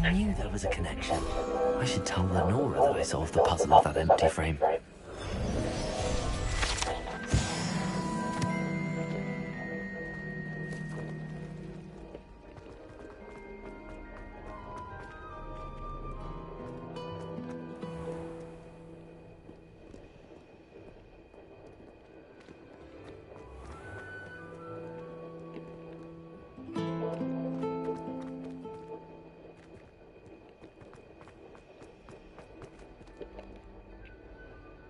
I knew there was a connection. I should tell Lenora that I solved the puzzle of that empty frame.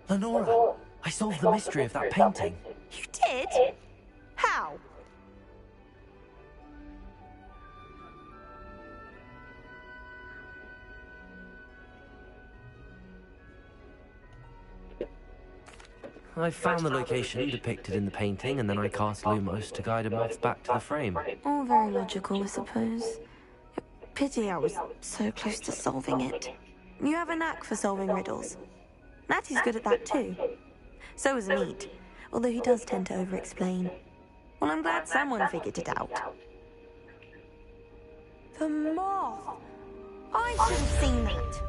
Lenora, I solved the mystery of that painting. You did? How? I found the location depicted in the painting, and then I cast Lumos to guide a moth back to the frame. All very logical, I suppose. Pity I was so close to solving it. You have a knack for solving riddles. Natty's good at that too. So is Neat, although he does tend to over-explain. Well, I'm glad someone figured it out. The moth! I should have seen that!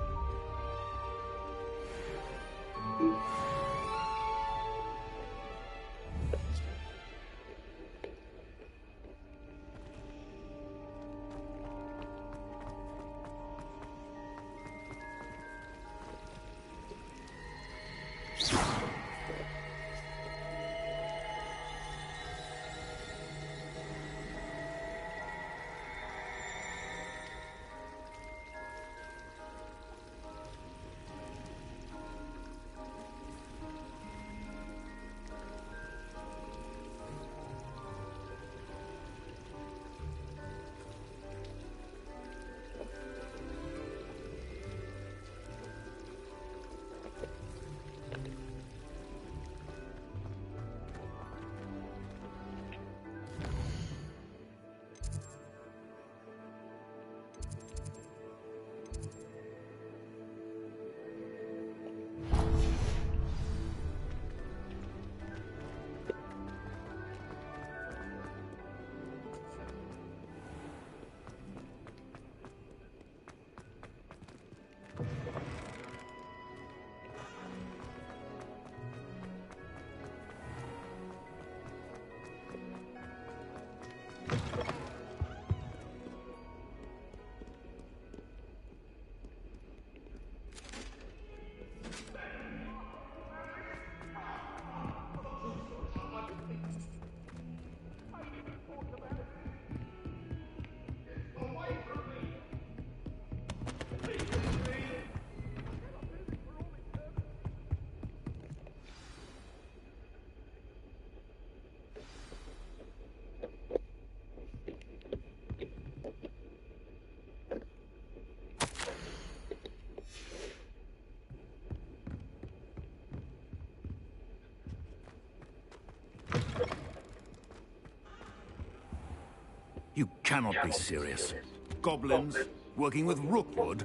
You cannot be serious. Goblins working with rookwood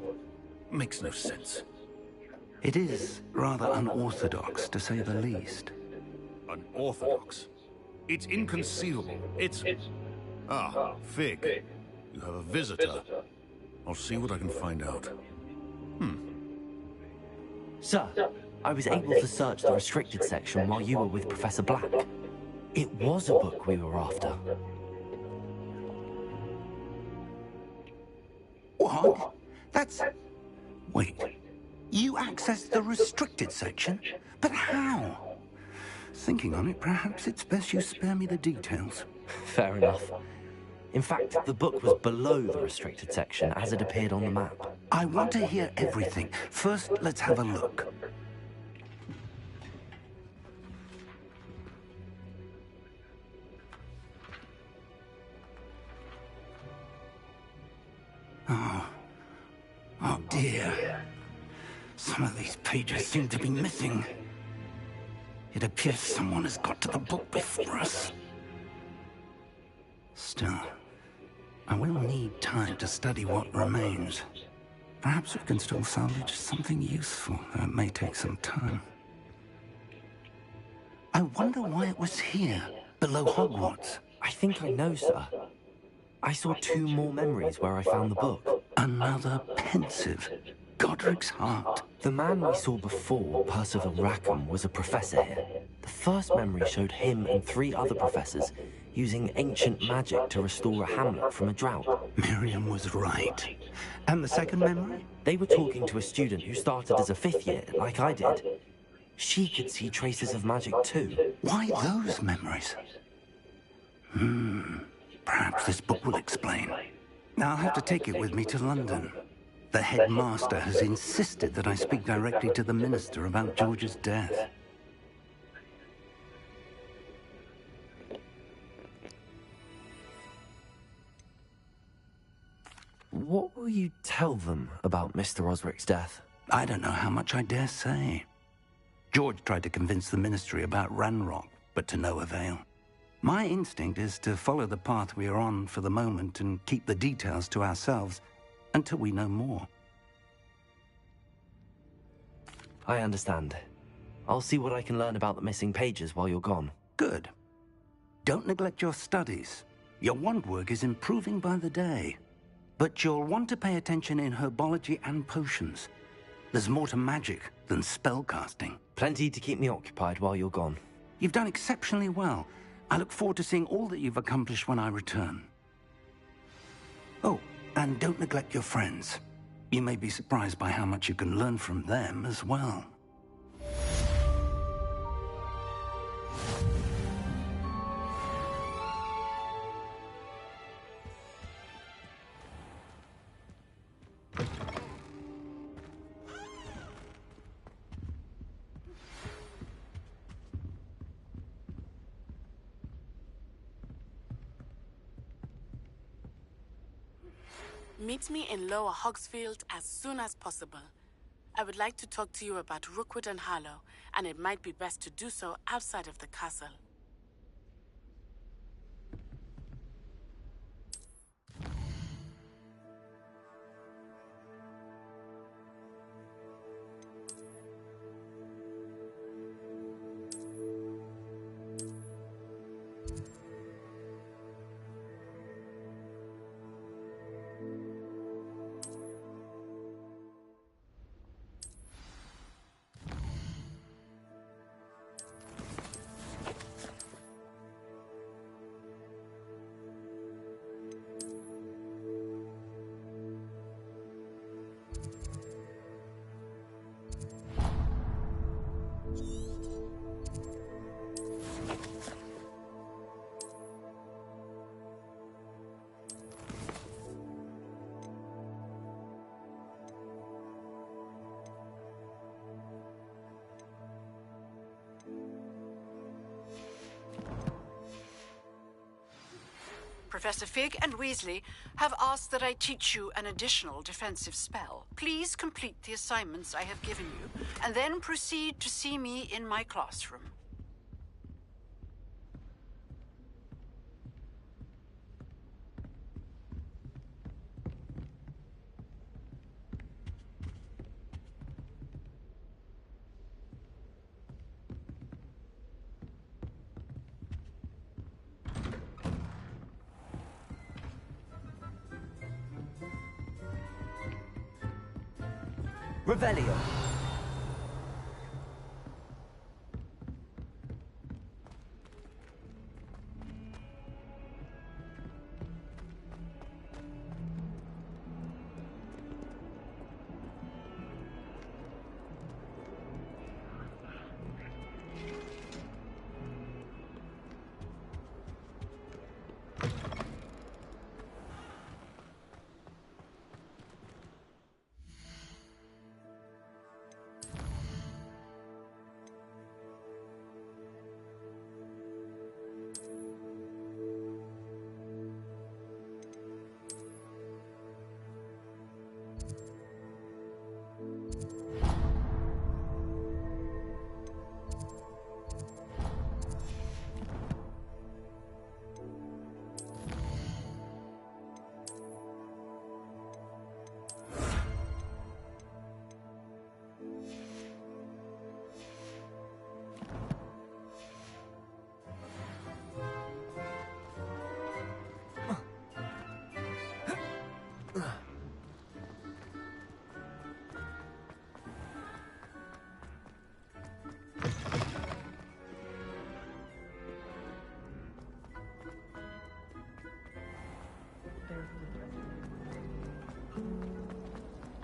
makes no sense. It is rather unorthodox, to say the least. Unorthodox? It's inconceivable. It's... Ah, Fig. You have a visitor. I'll see what I can find out. Sir, I was able to search the restricted section while you were with Professor Black. It was a book we were after. What? That's... Wait. You accessed the restricted section? But how? Thinking on it, perhaps it's best you spare me the details. Fair enough. In fact, the book was below the restricted section as it appeared on the map. I want to hear everything. First, let's have a look. Oh dear. Some of these pages seem to be missing. It appears someone has got to the book before us. Still, I will need time to study what remains. Perhaps we can still salvage something useful, though it may take some time. I wonder why it was here, below Hogwarts. I think I know, sir. I saw 2 more memories where I found the book. Another comprehensive. Godric's heart. The man we saw before, Percival Rackham, was a professor here. The first memory showed him and 3 other professors using ancient magic to restore a hamlet from a drought. Miriam was right. And the second memory? They were talking to a student who started as a 5th year, like I did. She could see traces of magic too. Why those memories? Perhaps this book will explain. Now I'll have to take it with me to London. The headmaster has insisted that I speak directly to the minister about George's death. What will you tell them about Mr. Osric's death? I don't know how much I dare say. George tried to convince the ministry about Ranrock, but to no avail. My instinct is to follow the path we are on for the moment and keep the details to ourselves until we know more. I understand. I'll see what I can learn about the missing pages while you're gone. Good. Don't neglect your studies. Your wand work is improving by the day. But you'll want to pay attention in herbology and potions. There's more to magic than spellcasting. Plenty to keep me occupied while you're gone. You've done exceptionally well. I look forward to seeing all that you've accomplished when I return. Oh, and don't neglect your friends. You may be surprised by how much you can learn from them as well. Meet me in Lower Hogsfield as soon as possible. I would like to talk to you about Rookwood and Harlow, and it might be best to do so outside of the castle. Professor Fig and Weasley have asked that I teach you an additional defensive spell. Please complete the assignments I have given you, and then proceed to see me in my classroom. Revelio.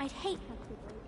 I'd hate her to break.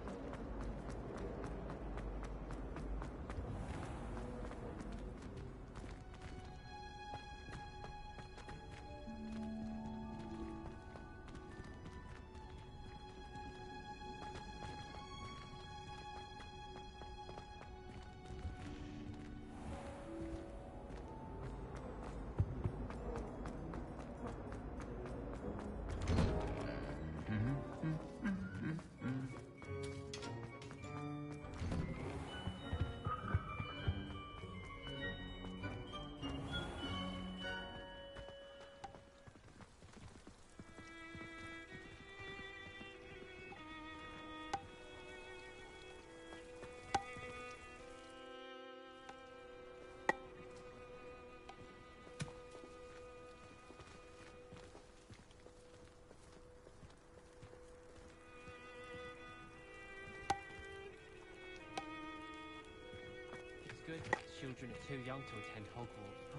Good that children are too young to attend Hogwarts.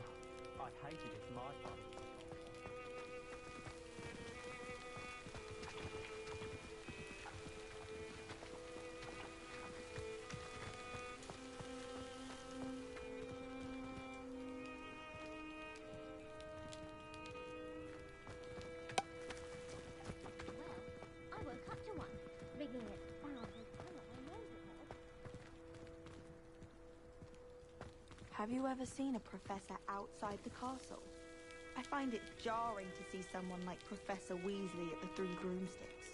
I'd hate it if my father was Well, I woke up to one, ringing it loud and clear. I know it was. Have you ever seen a professor outside the castle? I find it jarring to see someone like Professor Weasley at the Three Broomsticks.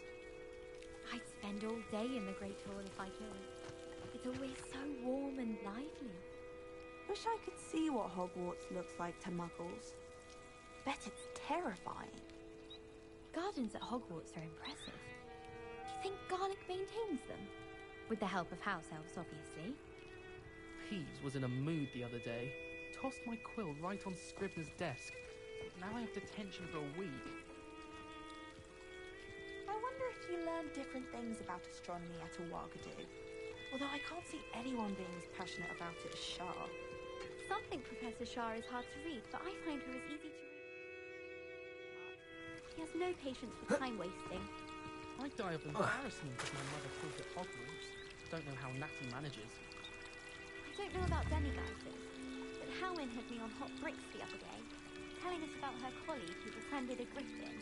I'd spend all day in the Great Hall if I could. It's always so warm and lively. Wish I could see what Hogwarts looks like to muggles. Bet it's terrifying. Gardens at Hogwarts are impressive. Do you think Garlic maintains them? With the help of house elves, obviously. Peeves was in a mood the other day. Tossed my quill right on Scribner's desk. Now I have detention for a week. I wonder if you learn different things about astronomy at a Ouagadou. Although I can't see anyone being as passionate about it as Shah. Some think Professor Shah is hard to read, but I find her as easy to read. He has no patience with time wasting. I die of embarrassment if my mother taught at Hogwarts. Don't know how Natty manages. I don't know about demigoddesses, but Howin had me on hot bricks the other day, telling us about her colleague who befriended a griffin.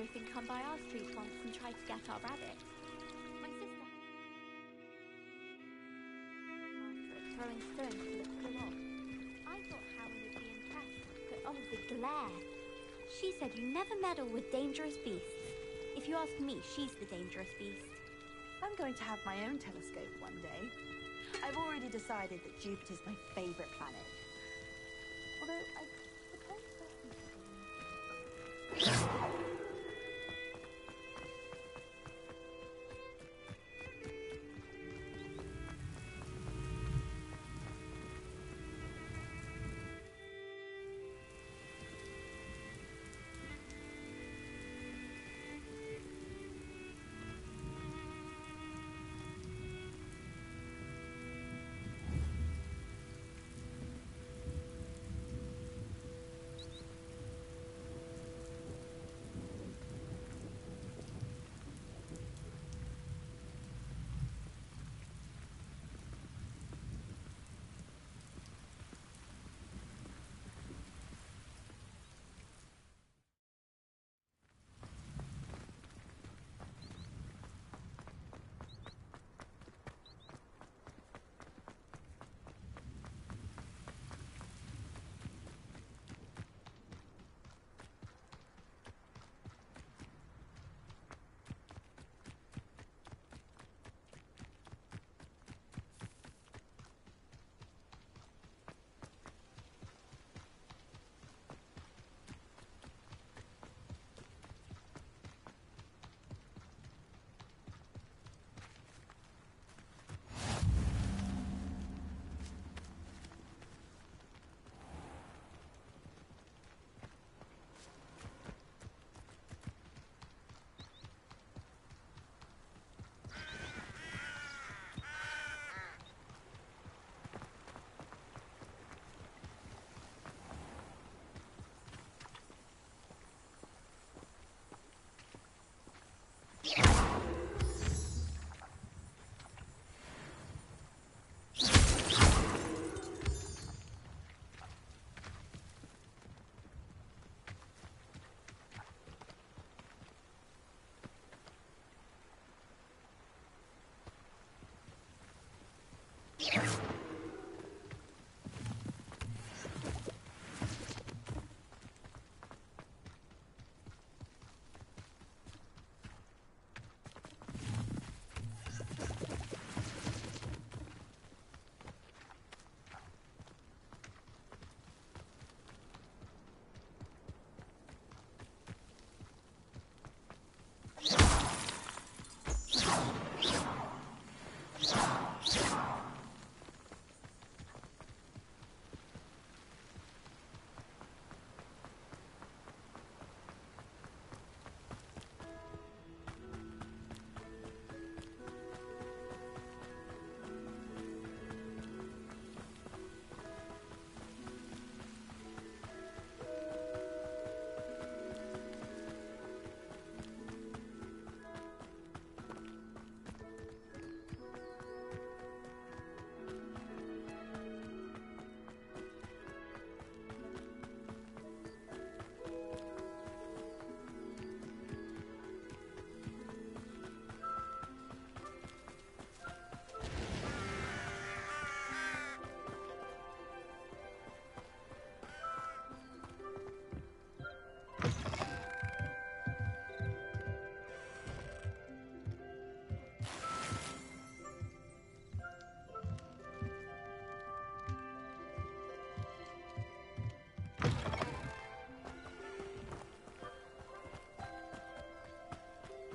Griffin come by our street once and tried to get our rabbit. My sister after it, throwing stones till it flew off. I thought Howard would be impressed, but oh, the glare. She said you never meddle with dangerous beasts. If you ask me, she's the dangerous beast. I'm going to have my own telescope one day. I've already decided that Jupiter's my favorite planet. Although I suppose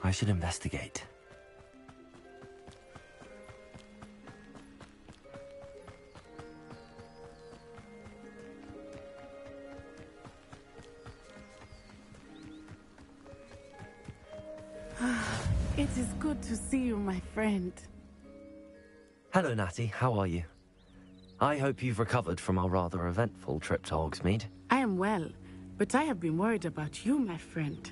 I should investigate. It is good to see you, my friend. Hello, Natty. How are you? I hope you've recovered from our rather eventful trip to Hogsmeade. I am well, but I have been worried about you, my friend.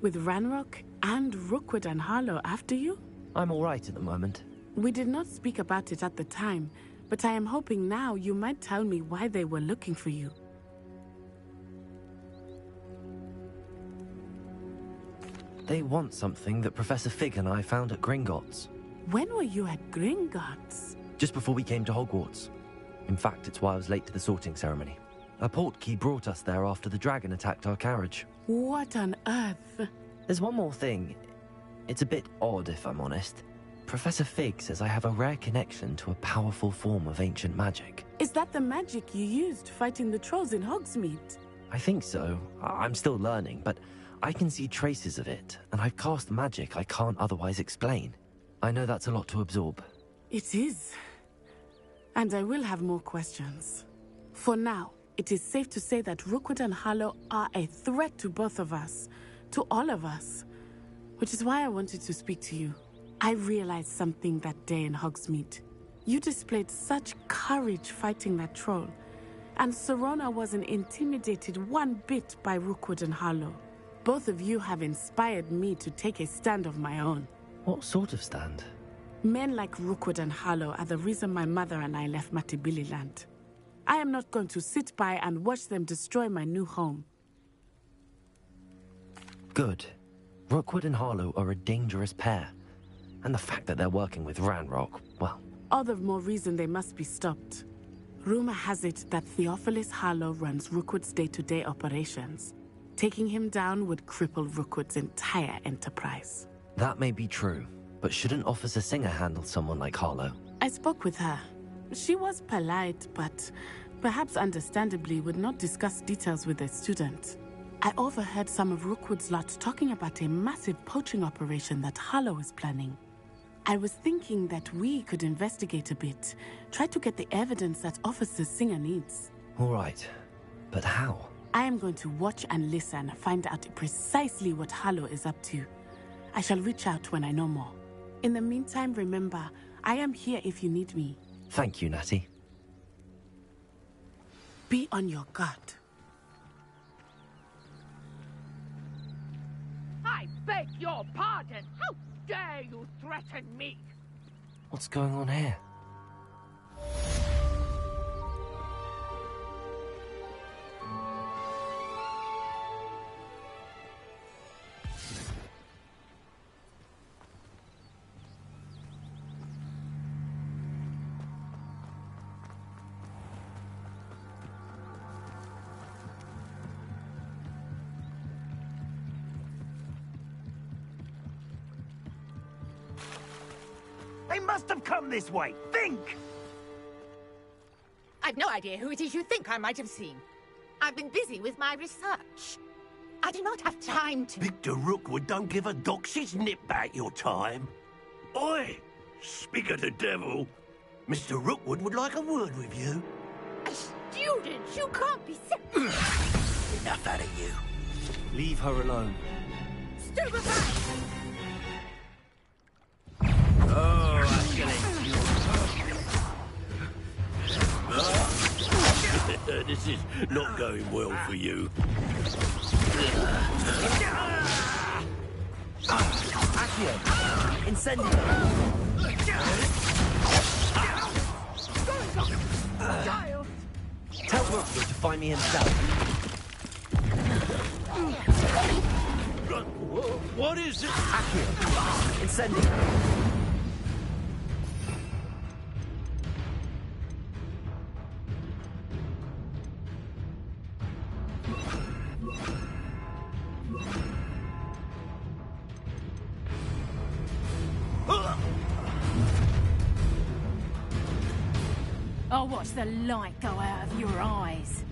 With Ranrock and Rookwood and Harlow after you? I'm all right at the moment. We did not speak about it at the time, but I am hoping now you might tell me why they were looking for you. They want something that Professor Fig and I found at Gringotts. When were you at Gringotts? Just before we came to Hogwarts. In fact, it's why I was late to the sorting ceremony. A portkey brought us there after the dragon attacked our carriage. What on earth? There's one more thing. It's a bit odd, if I'm honest. Professor Fig says I have a rare connection to a powerful form of ancient magic. Is that the magic you used fighting the trolls in Hogsmeade? I think so. I'm still learning, but I can see traces of it, and I've cast magic I can't otherwise explain. I know that's a lot to absorb. It is. And I will have more questions. For now, it is safe to say that Rookwood and Harlow are a threat to both of us, to all of us, which is why I wanted to speak to you. I realized something that day in Hogsmeade. You displayed such courage fighting that troll, and Serona wasn't intimidated one bit by Rookwood and Harlow. Both of you have inspired me to take a stand of my own. What sort of stand? Men like Rookwood and Harlow are the reason my mother and I left Matabeleland. I am not going to sit by and watch them destroy my new home. Good. Rookwood and Harlow are a dangerous pair. And the fact that they're working with Ranrock, well... All the more reason they must be stopped. Rumor has it that Theophilus Harlow runs Rookwood's day-to-day operations. Taking him down would cripple Rookwood's entire enterprise. That may be true, but shouldn't Officer Singer handle someone like Harlow? I spoke with her. She was polite, but perhaps understandably would not discuss details with a student. I overheard some of Rookwood's lot talking about a massive poaching operation that Harlow is planning. I was thinking that we could investigate a bit, try to get the evidence that Officer Singer needs. All right, but how? I am going to watch and listen, find out precisely what Harlow is up to. I shall reach out when I know more. In the meantime, remember, I am here if you need me. Thank you, Natty. Be on your guard. I beg your pardon! How dare you threaten me? What's going on here? They must have come this way. Think! I've no idea who it is you think I might have seen. I've been busy with my research. I do not have time to... Victor Rookwood don't give a doxy's nip back your time. Oi! Speak of the devil. Mr. Rookwood would like a word with you. A student? You can't be Enough out of you. Leave her alone. Stupefy! Oh, that's gonna... This is not going well for you. Accio! Incendio! Child! Tell Rookwood to find me himself. What is it? Accio! Incendio! I'll watch the light go out of your eyes.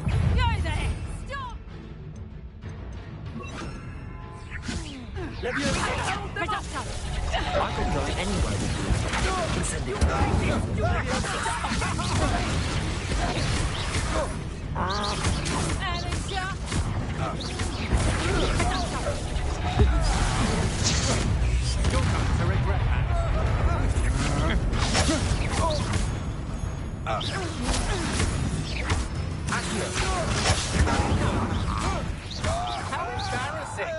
Go there! Stop! I'm not going anywhere with you. Can send it back. You're going to regret that. How embarrassing!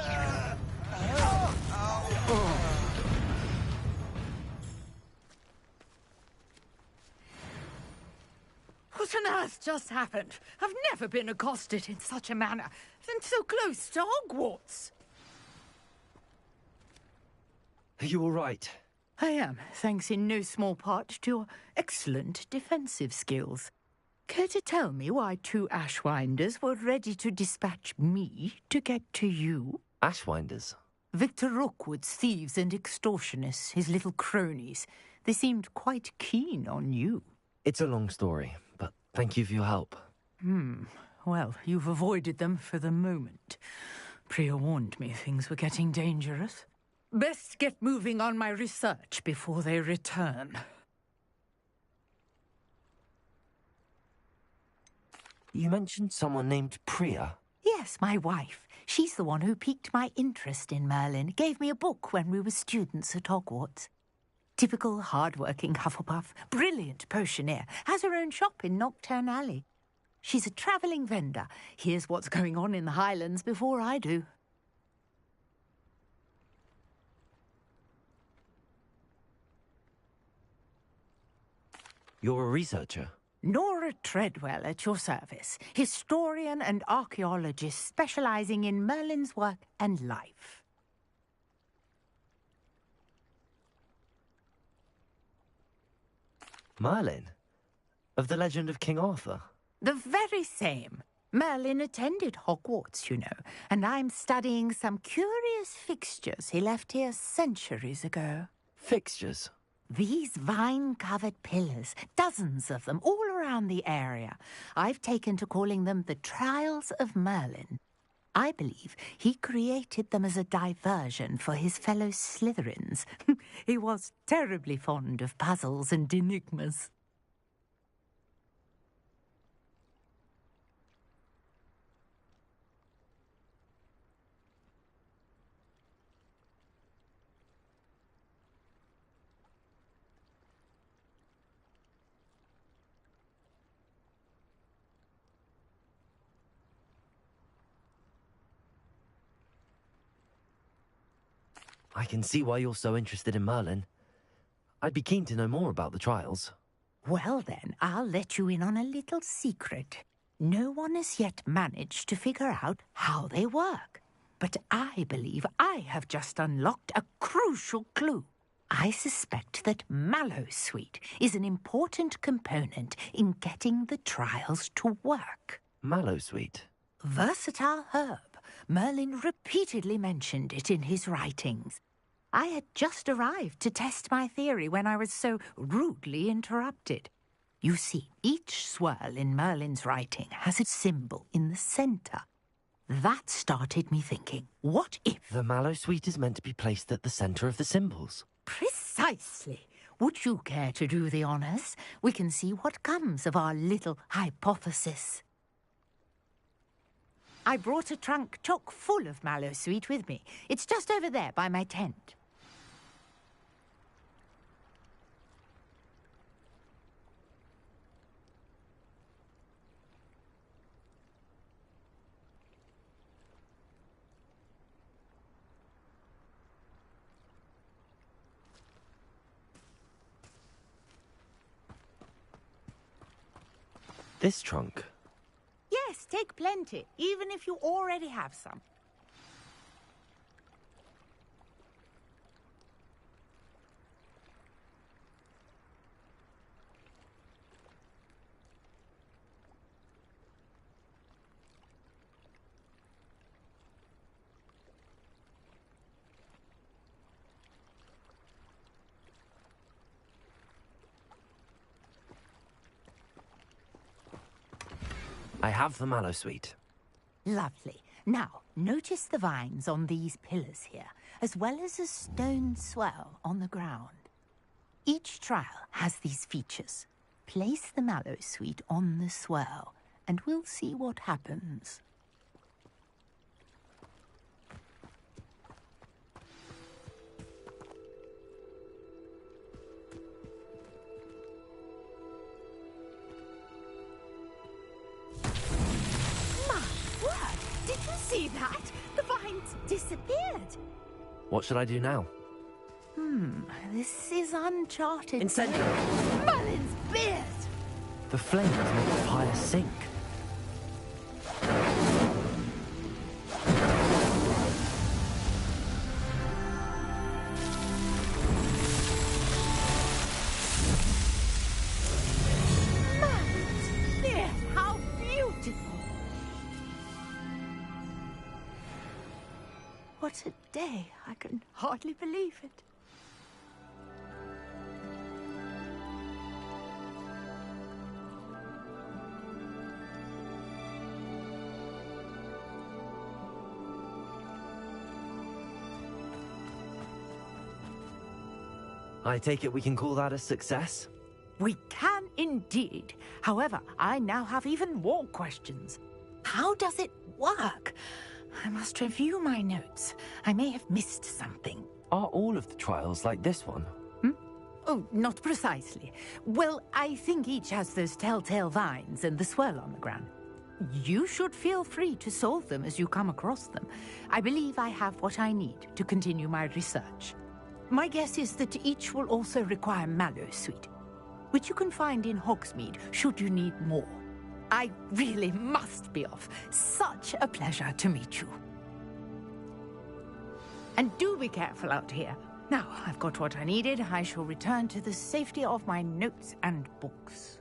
What on earth just happened? I've never been accosted in such a manner, and so close to Hogwarts. Are you all right? I am, thanks in no small part to your excellent defensive skills. Care to tell me why two Ashwinders were ready to dispatch me to get to you? Ashwinders? Victor Rookwood's thieves and extortionists, his little cronies. They seemed quite keen on you. It's a long story, but thank you for your help. Well, you've avoided them for the moment. Priya warned me things were getting dangerous. Best get moving on my research before they return. You mentioned someone named Priya. Yes, my wife. She's the one who piqued my interest in Merlin. Gave me a book when we were students at Hogwarts. Typical hard-working Hufflepuff, brilliant potioneer, has her own shop in Knockturn Alley. She's a travelling vendor. Hears what's going on in the Highlands before I do. You're a researcher? Nora Treadwell at your service, historian and archaeologist specialising in Merlin's work and life. Merlin? Of the legend of King Arthur? The very same. Merlin attended Hogwarts, you know, and I'm studying some curious fixtures he left here centuries ago. Fixtures? These vine-covered pillars, dozens of them, all around the area. I've taken to calling them the Trials of Merlin. I believe he created them as a diversion for his fellow Slytherins. He was terribly fond of puzzles and enigmas. I can see why you're so interested in Merlin. I'd be keen to know more about the trials. Well then, I'll let you in on a little secret. No one has yet managed to figure out how they work. But I believe I have just unlocked a crucial clue. I suspect that Mallowsweet is an important component in getting the trials to work. Mallowsweet? Versatile herb. Merlin repeatedly mentioned it in his writings. I had just arrived to test my theory when I was so rudely interrupted. You see, each swirl in Merlin's writing has its symbol in the centre. That started me thinking, what if... The Mallowsweet is meant to be placed at the centre of the symbols. Precisely. Would you care to do the honours? We can see what comes of our little hypothesis. I brought a trunk chock full of Mallowsweet with me. It's just over there by my tent. This trunk? Yes, take plenty, even if you already have some. I have the Mallowsweet. Lovely. Now, notice the vines on these pillars here, as well as a stone swell on the ground. Each trial has these features. Place the mallow sweet on the swell, and we'll see what happens. Did you see that? The vines disappeared. What should I do now? This is uncharted. Incendiary! Merlin's beard! The flames make the fire sink. Merlin's beard! How beautiful! What a day. I can hardly believe it. I take it we can call that a success? We can indeed. However, I now have even more questions. How does it work? I must review my notes. I may have missed something. Are all of the trials like this one? Oh, not precisely. Well, I think each has those telltale vines and the swirl on the ground. You should feel free to solve them as you come across them. I believe I have what I need to continue my research. My guess is that each will also require mallowsweet, which you can find in Hogsmeade should you need more. I really must be off. Such a pleasure to meet you. And do be careful out here. Now, I've got what I needed. I shall return to the safety of my notes and books.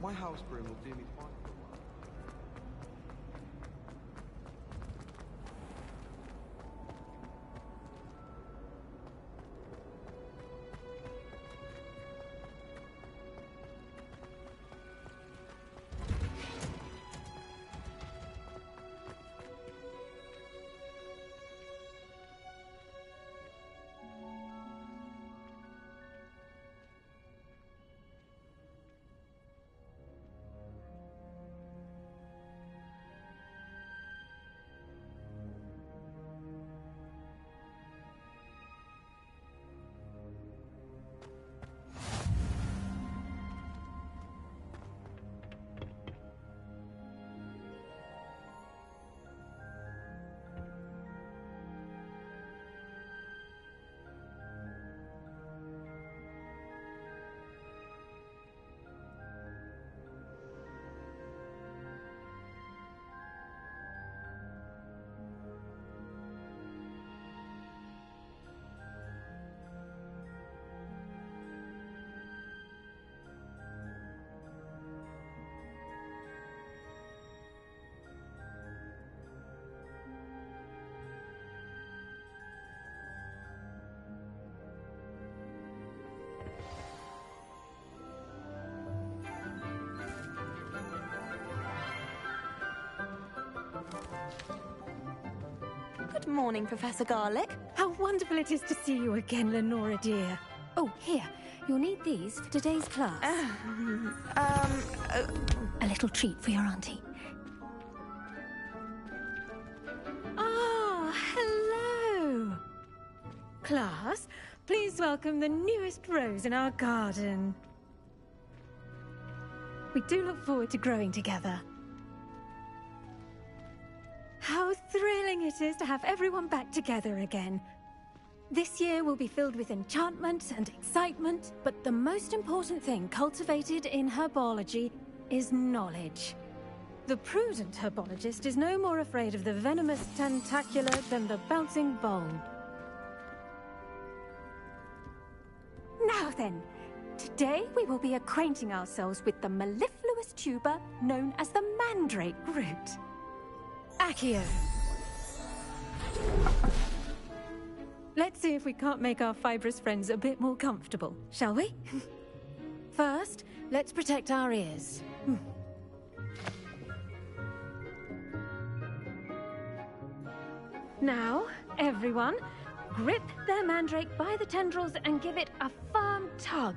My house broom will do me fine for a while. Good morning, Professor Garlick. How wonderful it is to see you again, Lenora dear. Oh, here. You'll need these for today's class. A little treat for your auntie. Ah, hello. Class, please welcome the newest rose in our garden. We do look forward to growing together. How thrilling it is to have everyone back together again. This year will be filled with enchantment and excitement, but the most important thing cultivated in herbology is knowledge. The prudent herbologist is no more afraid of the venomous tentacula than the bouncing bulb. Now then, today we will be acquainting ourselves with the mellifluous tuber known as the mandrake root. Accio. Let's see if we can't make our fibrous friends a bit more comfortable, shall we? First, let's protect our ears. Now, everyone, grip their mandrake by the tendrils and give it a firm tug.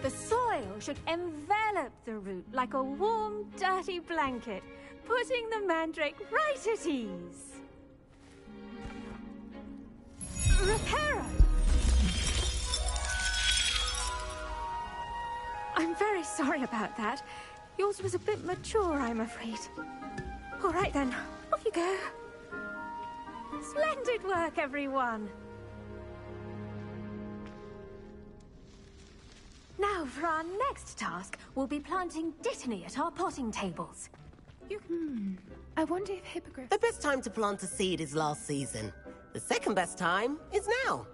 The soil should envelop the root like a warm, dirty blanket, putting the mandrake right at ease. Reparo! I'm very sorry about that. Yours was a bit mature, I'm afraid. All right then, off you go. Splendid work, everyone! Now, for our next task, we'll be planting dittany at our potting tables. I wonder if hippogriff... The best time to plant a seed is last season. The second best time is now.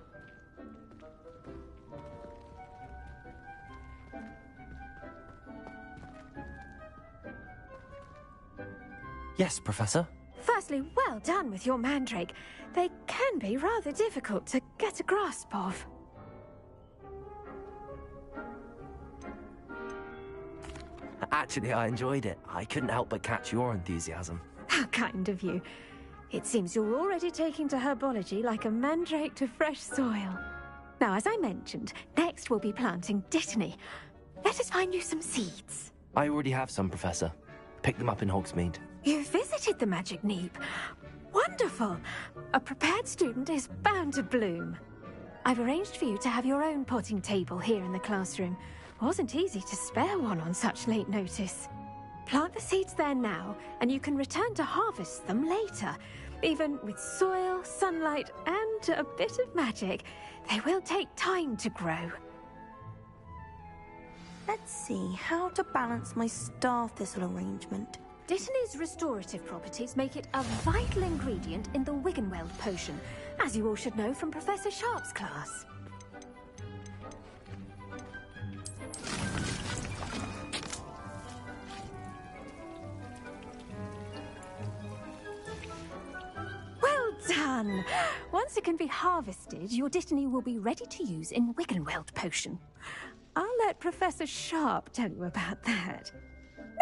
Yes, Professor? Firstly, well done with your mandrake. They can be rather difficult to get a grasp of. Actually, I enjoyed it. I couldn't help but catch your enthusiasm. How kind of you. It seems you're already taking to herbology like a mandrake to fresh soil. Now, as I mentioned, next we'll be planting dittany. Let us find you some seeds. I already have some, Professor. Picked them up in Hogsmeade. You visited the Magic Neep. Wonderful. A prepared student is bound to bloom. I've arranged for you to have your own potting table here in the classroom. Wasn't easy to spare one on such late notice. Plant the seeds there now, and you can return to harvest them later. Even with soil, sunlight, and a bit of magic, they will take time to grow. Let's see how to balance my star thistle arrangement. Dittany's restorative properties make it a vital ingredient in the Wiggenweld potion, as you all should know from Professor Sharp's class. Well done! Once it can be harvested, your dittany will be ready to use in Wiggenweld potion. I'll let Professor Sharp tell you about that.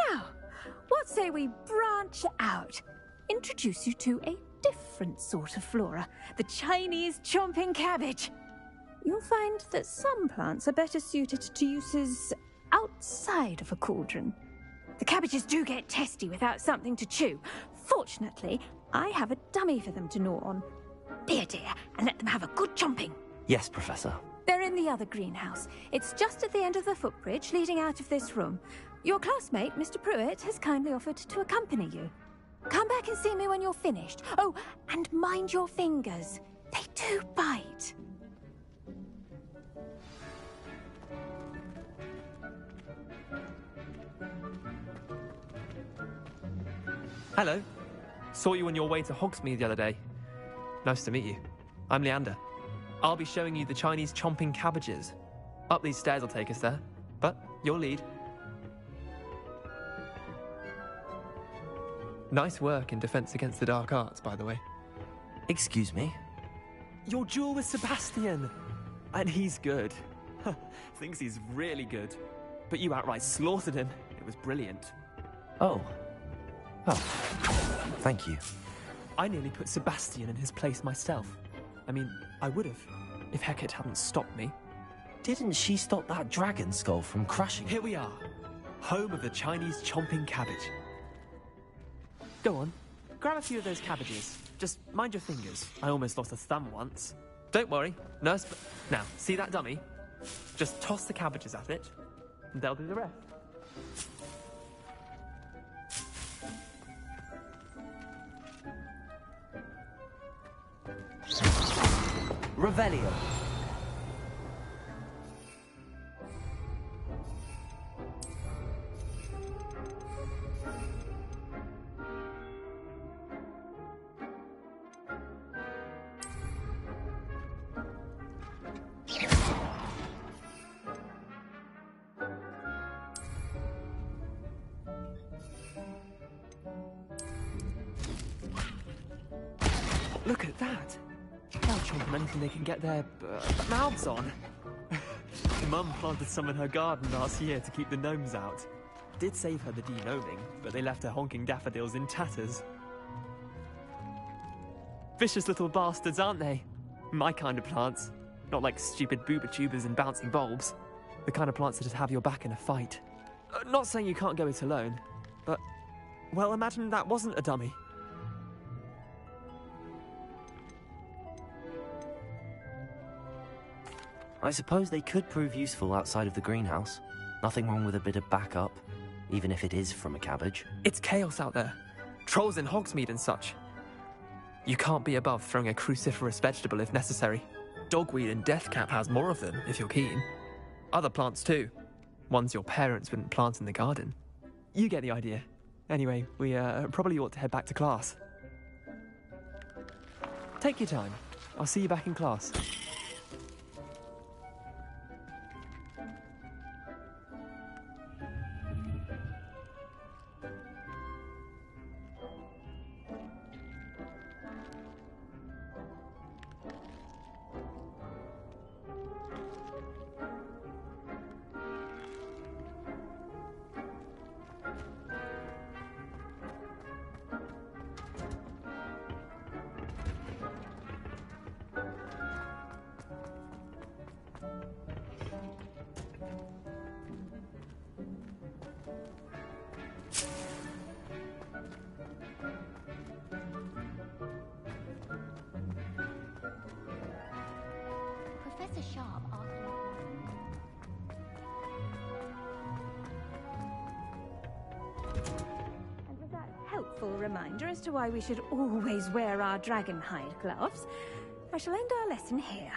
Now, what say we branch out? Introduce you to a different sort of flora, the Chinese chomping cabbage. You'll find that some plants are better suited to uses outside of a cauldron. The cabbages do get testy without something to chew. Fortunately, I have a dummy for them to gnaw on. Be a dear and let them have a good chomping. Yes, Professor. They're in the other greenhouse. It's just at the end of the footbridge leading out of this room. Your classmate, Mr. Pruitt, has kindly offered to accompany you. Come back and see me when you're finished. Oh, and mind your fingers. They do bite. Hello. Saw you on your way to Hogsmeade the other day. Nice to meet you. I'm Leander. I'll be showing you the Chinese chomping cabbages. Up these stairs will take us there, but you'll lead. Nice work in Defense Against the Dark Arts, by the way. Excuse me? Your duel with Sebastian! And he's good. Thinks he's really good. But you outright slaughtered him. It was brilliant. Oh. Oh. Thank you. I nearly put Sebastian in his place myself. I mean, I would have, if Hecate hadn't stopped me. Didn't she stop that dragon skull from crushing? Here we are. Home of the Chinese chomping cabbage. Go on. Grab a few of those cabbages. Just mind your fingers. I almost lost a thumb once. Don't worry, nurse. Now, see that dummy? Just toss the cabbages at it, and they'll do the rest. Revelio. Look at that! They'll chomp on anything they can get their mouths on. Mum planted some in her garden last year to keep the gnomes out. Did save her the de-gnoming, but they left her honking daffodils in tatters. Vicious little bastards, aren't they? My kind of plants. Not like stupid booba tubers and bouncing bulbs. The kind of plants that just have your back in a fight. Not saying you can't go it alone, but... well, imagine that wasn't a dummy. I suppose they could prove useful outside of the greenhouse. Nothing wrong with a bit of backup, even if it is from a cabbage. It's chaos out there. Trolls in Hogsmeade and such. You can't be above throwing a cruciferous vegetable if necessary. Dogweed and deathcap has more of them, if you're keen. Other plants too. Ones your parents wouldn't plant in the garden. You get the idea. Anyway, we probably ought to head back to class. Take your time. I'll see you back in class. Professor Sharp asked And with that helpful reminder as to why we should always wear our dragon hide gloves, I shall end our lesson here.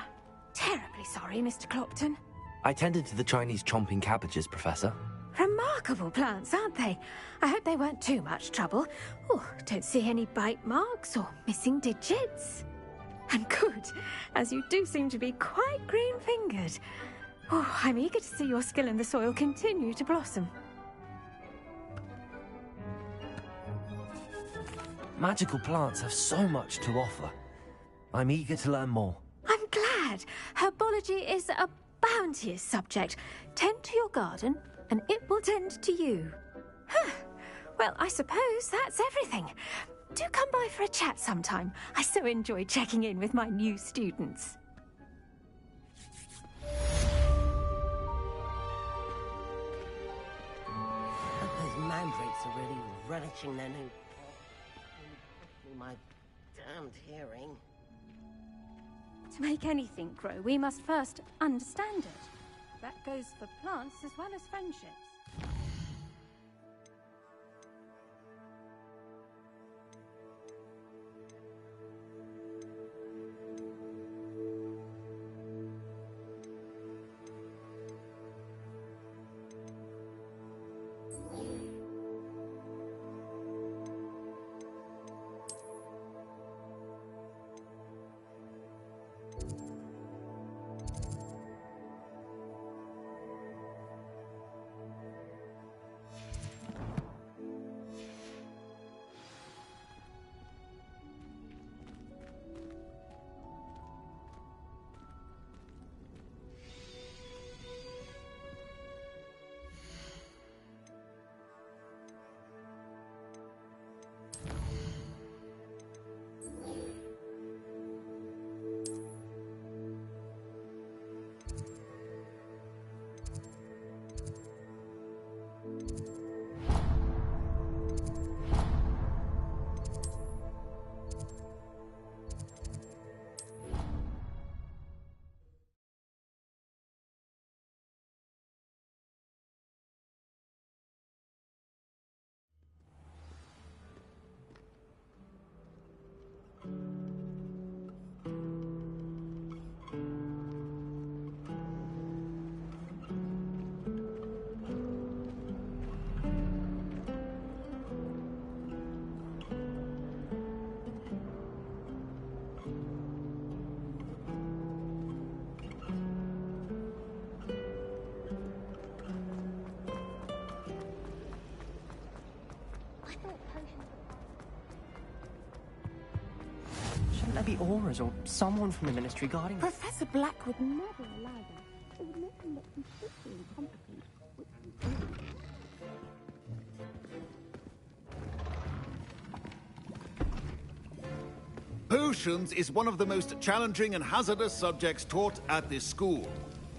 Terribly sorry, Mr. Clopton. I tended to the Chinese chomping cabbages, Professor. Remarkable plants, aren't they? I hope they weren't too much trouble. Oh, don't see any bite marks or missing digits. And good, as you do seem to be quite green-fingered. Oh, I'm eager to see your skill in the soil continue to blossom. Magical plants have so much to offer. I'm eager to learn more. I'm glad. Herbology is a bounteous subject. Tend to your garden, and it will tend to you. Huh. Well, I suppose that's everything. Do come by for a chat sometime. I so enjoy checking in with my new students. Those mandrakes are really relishing their new... my damned hearing. To make anything grow, we must first understand it. That goes for plants as well as friendships. be auras or someone from the Ministry guarding us. Professor Black would never allow that. It would make him look completely incompetent, which he is. Potions is one of the most challenging and hazardous subjects taught at this school.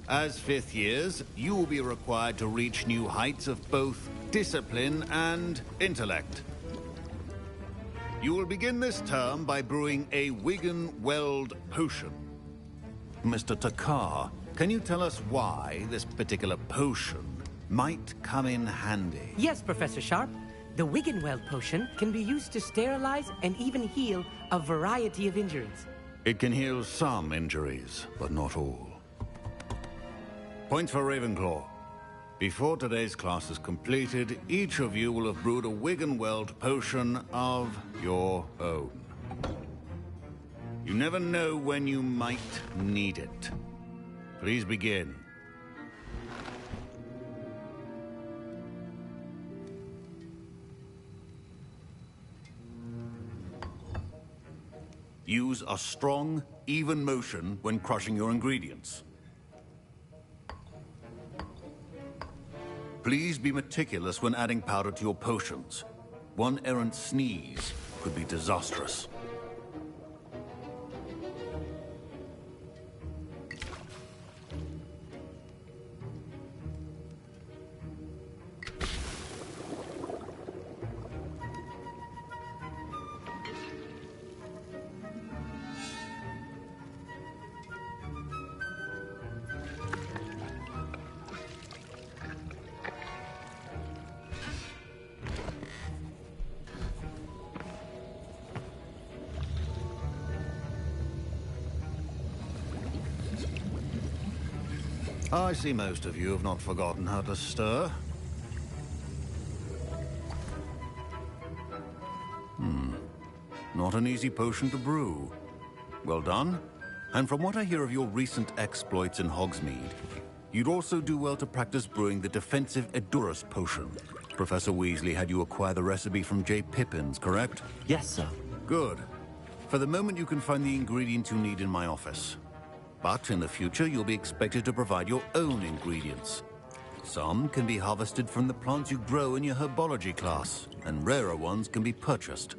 As fifth years, you will be required to reach new heights of both discipline and intellect. You will begin this term by brewing a Wiggenweld potion. Mr. Takar, can you tell us why this particular potion might come in handy? Yes, Professor Sharp. The Wiggenweld potion can be used to sterilize and even heal a variety of injuries. It can heal some injuries, but not all. Point for Ravenclaw. Before today's class is completed, each of you will have brewed a Wiggenweld potion of your own. You never know when you might need it. Please begin. Use a strong, even motion when crushing your ingredients. Please be meticulous when adding powder to your potions. One errant sneeze could be disastrous. I see most of you have not forgotten how to stir. Not an easy potion to brew. Well done. And from what I hear of your recent exploits in Hogsmeade, you'd also do well to practice brewing the defensive Edurus potion. Professor Weasley had you acquire the recipe from J. Pippins, correct? Yes, sir. Good. For the moment, you can find the ingredients you need in my office. But in the future, you'll be expected to provide your own ingredients. Some can be harvested from the plants you grow in your herbology class, and rarer ones can be purchased.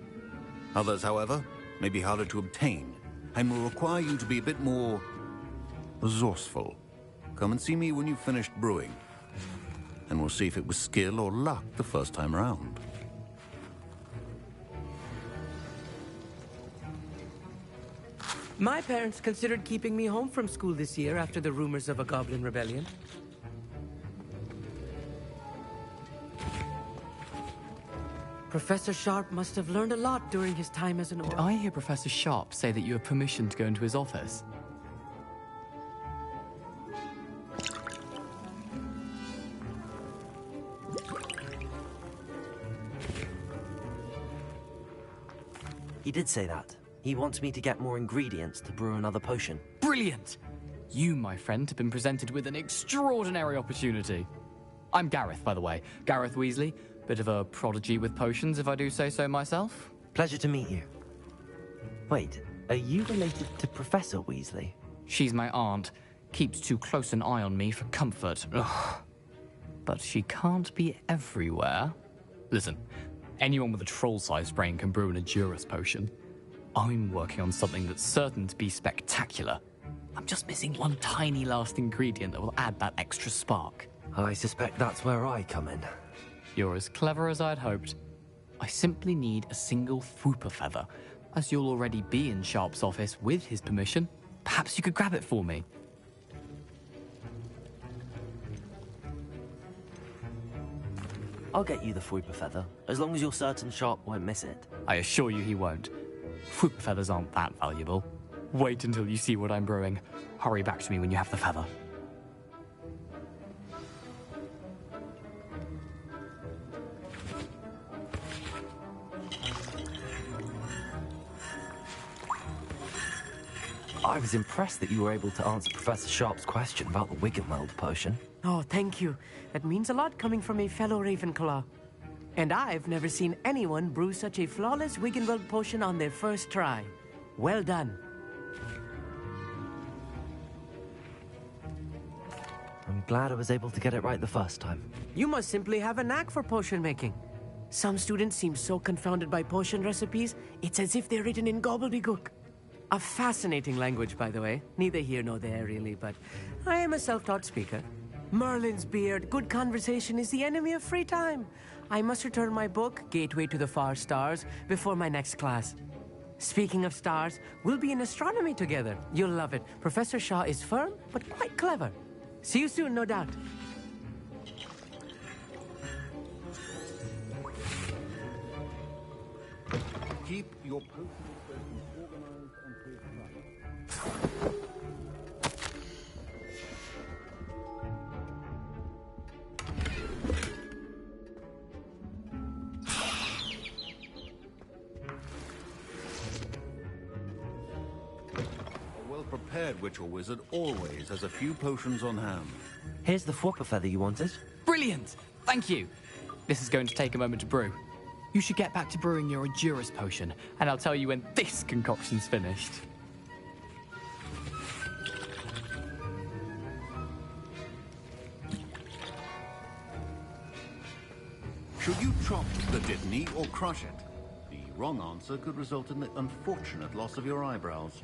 Others, however, may be harder to obtain, and will require you to be a bit more resourceful. Come and see me when you've finished brewing, and we'll see if it was skill or luck the first time around. My parents considered keeping me home from school this year after the rumors of a goblin rebellion. Professor Sharp must have learned a lot during his time as an orc. Did I hear Professor Sharp say that you have permission to go into his office? He did say that. He wants me to get more ingredients to brew another potion. Brilliant! You, my friend, have been presented with an extraordinary opportunity. I'm Gareth, by the way. Gareth Weasley. Bit of a prodigy with potions, if I do say so myself. Pleasure to meet you. Wait, are you related to Professor Weasley? She's my aunt. Keeps too close an eye on me for comfort. Ugh. But she can't be everywhere. Listen, anyone with a troll-sized brain can brew an Edurus potion. I'm working on something that's certain to be spectacular. I'm just missing one tiny last ingredient that will add that extra spark. I suspect that's where I come in. You're as clever as I'd hoped. I simply need a single Fwooper feather. As you'll already be in Sharp's office with his permission, perhaps you could grab it for me. I'll get you the Fwooper feather, as long as you're certain Sharp won't miss it. I assure you he won't. Fwooper feathers aren't that valuable. Wait until you see what I'm brewing. Hurry back to me when you have the feather. I was impressed that you were able to answer Professor Sharp's question about the Wiggenweld potion. Oh, thank you. That means a lot coming from a fellow Ravenclaw. And I've never seen anyone brew such a flawless Wiggenweld potion on their first try. Well done. I'm glad I was able to get it right the first time. You must simply have a knack for potion making. Some students seem so confounded by potion recipes, it's as if they're written in gobbledygook. A fascinating language, by the way. Neither here nor there, really, but I am a self-taught speaker. Merlin's beard, good conversation is the enemy of free time. I must return my book, Gateway to the Far Stars, before my next class. Speaking of stars, we'll be in astronomy together. You'll love it. Professor Shaw is firm, but quite clever. See you soon, no doubt. Keep your personal stations organized and safe. A well-prepared witch or wizard always has a few potions on hand. Here's the Whopper feather you wanted. Brilliant! Thank you. This is going to take a moment to brew. You should get back to brewing your Endurus potion, and I'll tell you when this concoction's finished. Should you chop the dittany or crush it? The wrong answer could result in the unfortunate loss of your eyebrows.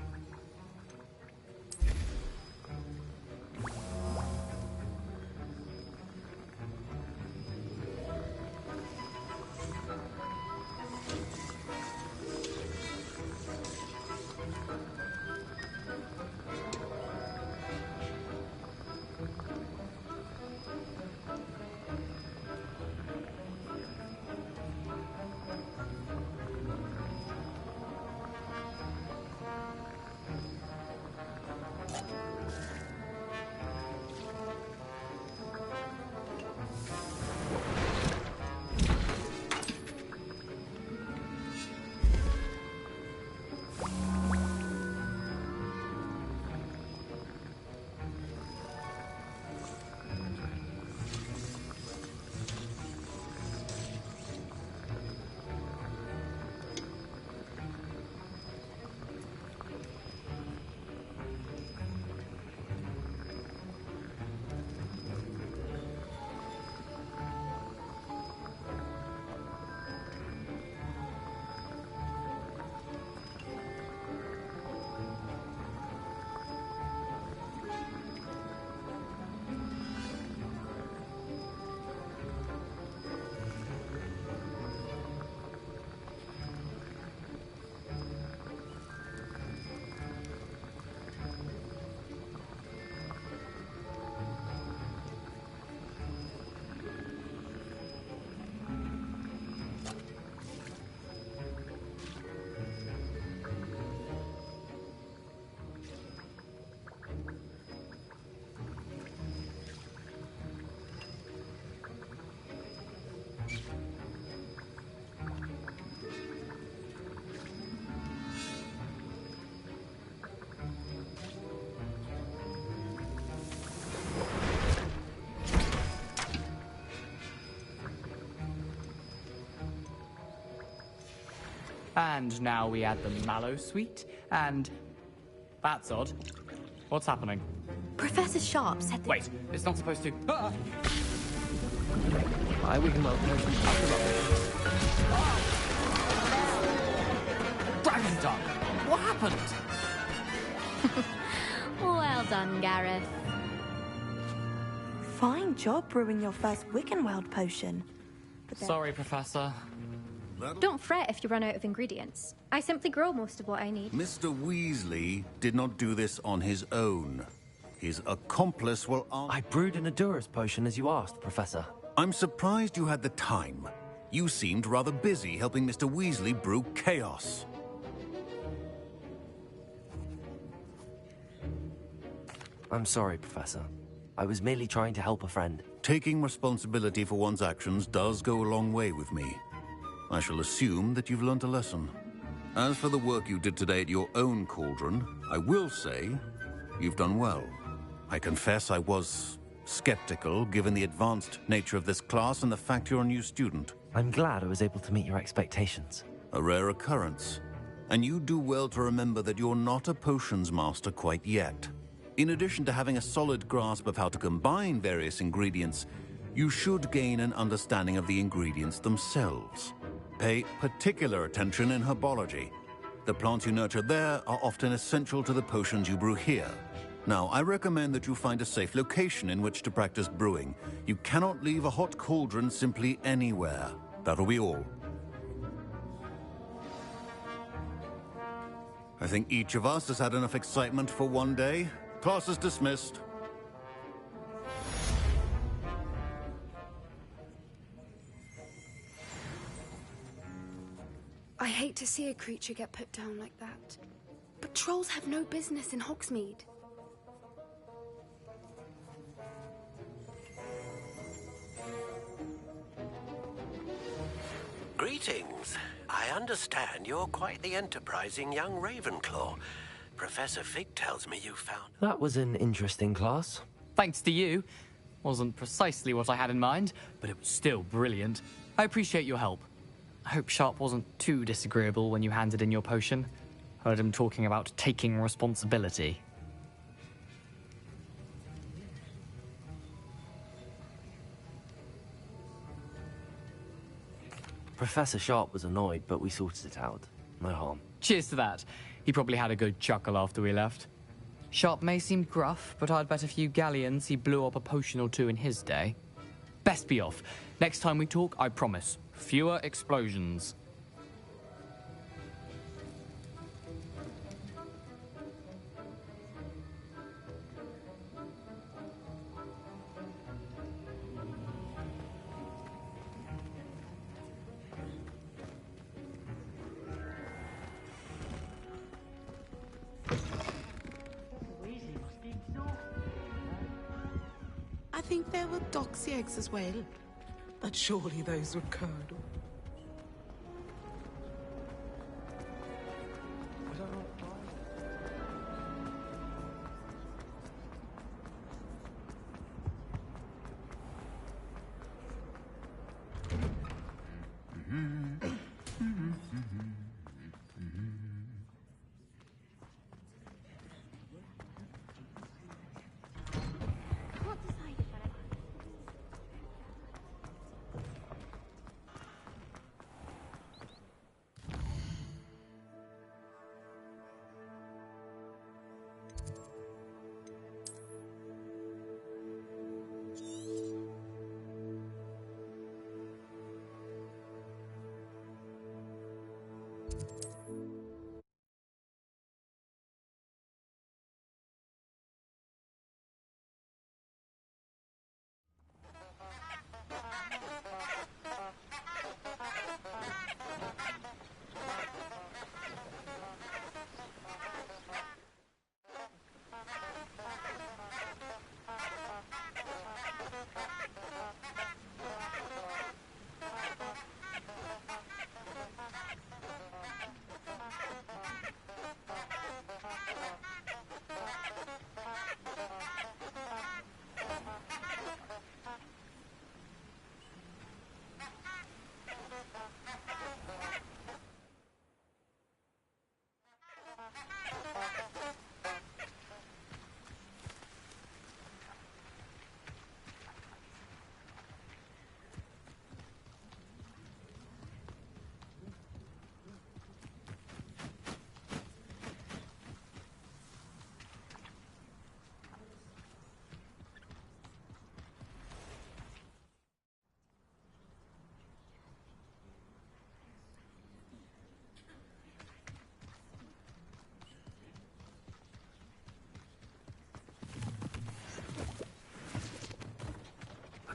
And now we add the mallow sweet, and... That's odd. What's happening? Professor Sharp said that... Wait, it's not supposed to... Ah! I we can well potion Dragon Duck! What happened? Well done, Gareth. Fine job brewing your first Wiggenweld potion. But Sorry, Professor. Don't fret if you run out of ingredients. I simply grow most of what I need. Mr. Weasley did not do this on his own. His accomplice will answer. I brewed an Endurus potion as you asked, Professor. I'm surprised you had the time. You seemed rather busy helping Mr. Weasley brew chaos. I'm sorry, Professor. I was merely trying to help a friend. Taking responsibility for one's actions does go a long way with me. I shall assume that you've learnt a lesson. As for the work you did today at your own cauldron, I will say you've done well. I confess I was skeptical, given the advanced nature of this class and the fact you're a new student. I'm glad I was able to meet your expectations. A rare occurrence. And you do well to remember that you're not a potions master quite yet. In addition to having a solid grasp of how to combine various ingredients, you should gain an understanding of the ingredients themselves. Pay particular attention in herbology. The plants you nurture there are often essential to the potions you brew here. Now, I recommend that you find a safe location in which to practice brewing. You cannot leave a hot cauldron simply anywhere. That'll be all. I think each of us has had enough excitement for one day. Class is dismissed. I hate to see a creature get put down like that. But trolls have no business in Hogsmeade. Greetings. I understand you're quite the enterprising young Ravenclaw. Professor Fig tells me you found... That was an interesting class. Thanks to you. Wasn't precisely what I had in mind, but it was still brilliant. I appreciate your help. I hope Sharp wasn't too disagreeable when you handed in your potion. Heard him talking about taking responsibility. Professor Sharp was annoyed, but we sorted it out. No harm. Cheers to that. He probably had a good chuckle after we left. Sharp may seem gruff, but I'd bet a few galleons he blew up a potion or two in his day. Best be off. Next time we talk, I promise. Fewer explosions. I think there were doxy eggs as well, but surely those would curdle.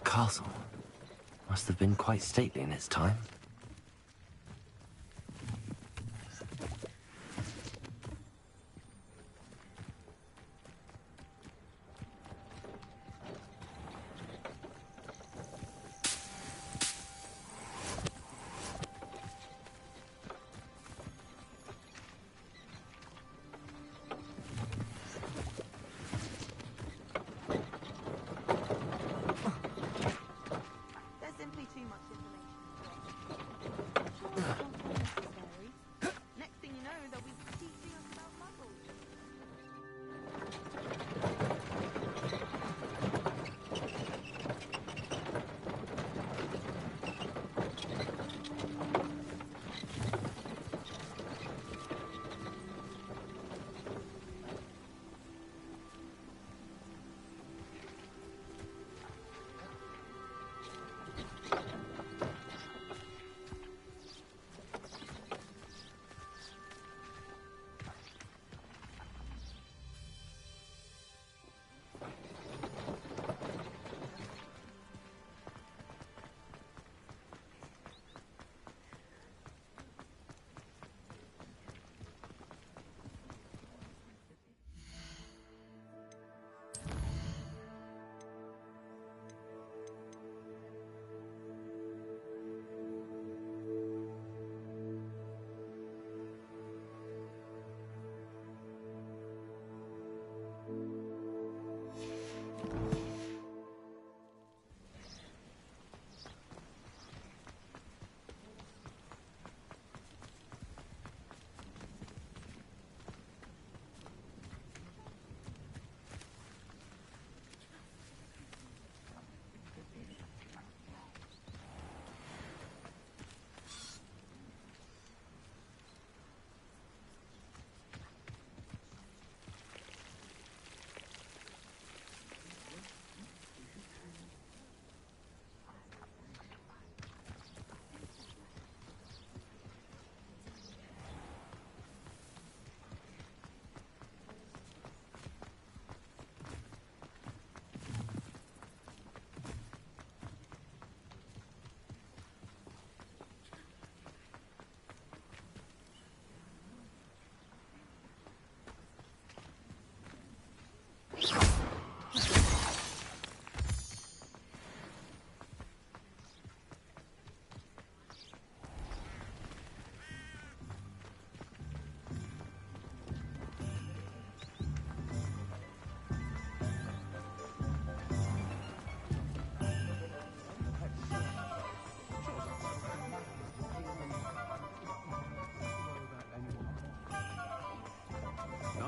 Castle must have been quite stately in its time. There's simply too much information.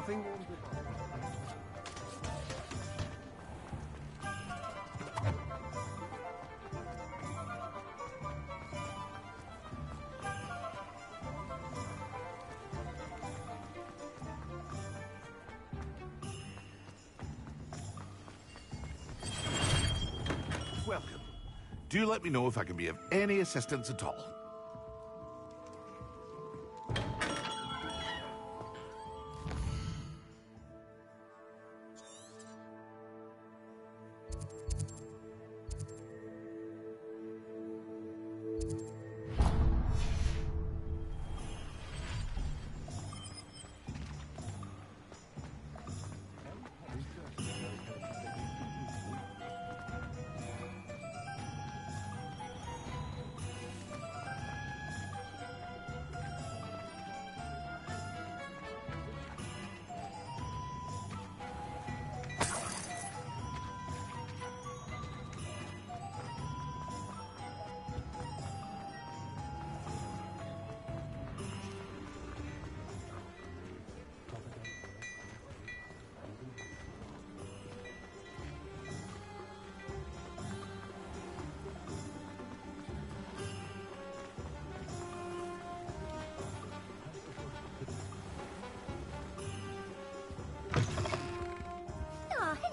Nothing. Welcome. Do let me know if I can be of any assistance at all.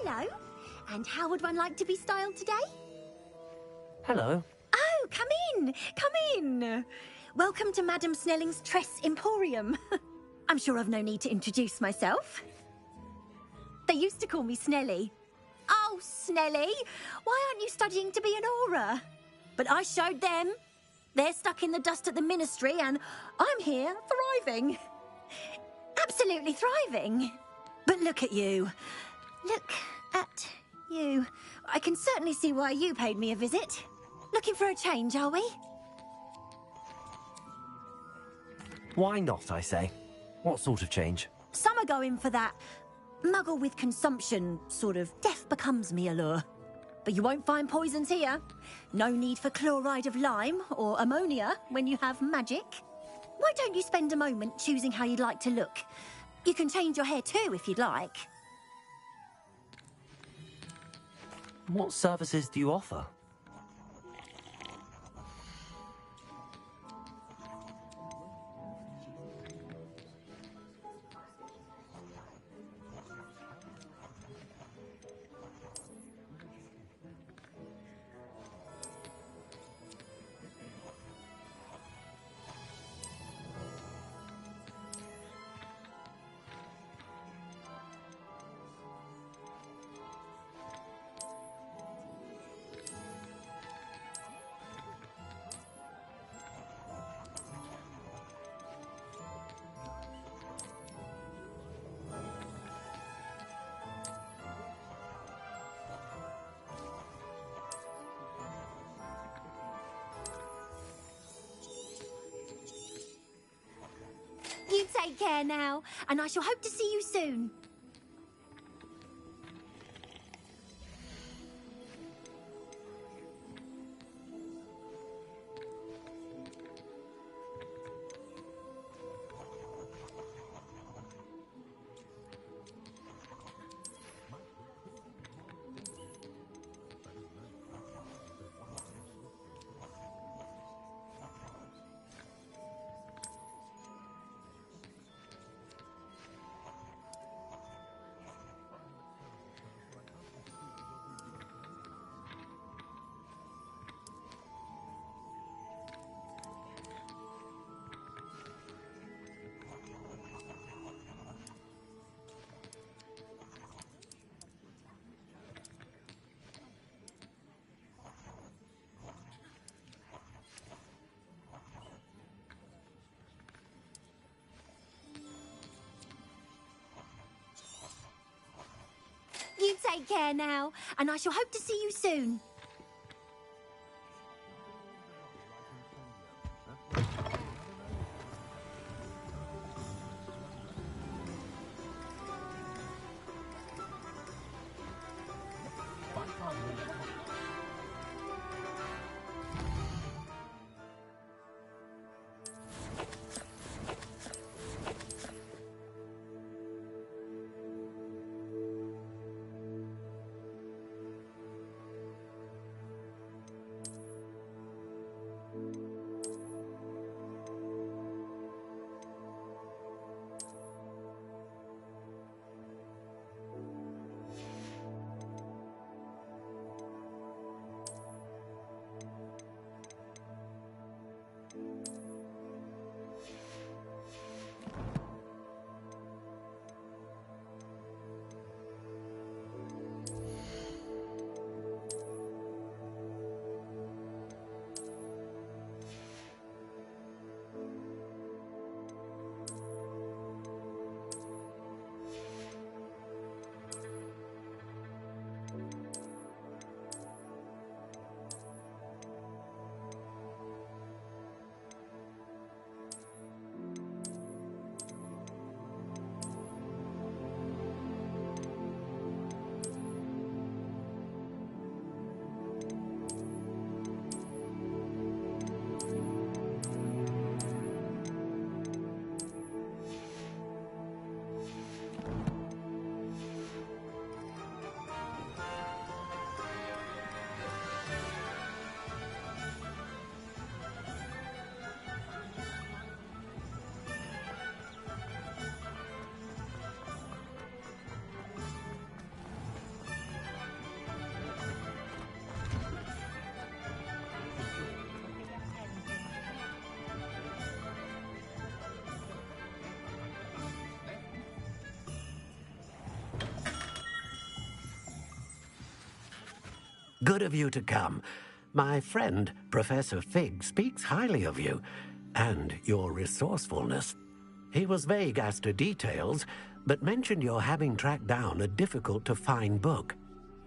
Hello. And how would one like to be styled today? Hello. Oh, come in. Come in. Welcome to Madame Snelling's Tress Emporium. I'm sure I've no need to introduce myself. They used to call me Snelly. Oh, Snelly, why aren't you studying to be an aura? But I showed them. They're stuck in the dust at the ministry and I'm here thriving. Absolutely thriving. But look at you. Look at you. I can certainly see why you paid me a visit. Looking for a change, are we? Why not, I say? What sort of change? Some are going for that muggle with consumption, sort of death becomes me allure. But you won't find poisons here. No need for chloride of lime or ammonia when you have magic. Why don't you spend a moment choosing how you'd like to look? You can change your hair too if you'd like. What services do you offer? You take care now, and I shall hope to see you soon. You take care now, and I shall hope to see you soon. Good of you to come. My friend, Professor Fig, speaks highly of you and your resourcefulness. He was vague as to details, but mentioned your having tracked down a difficult-to-find book.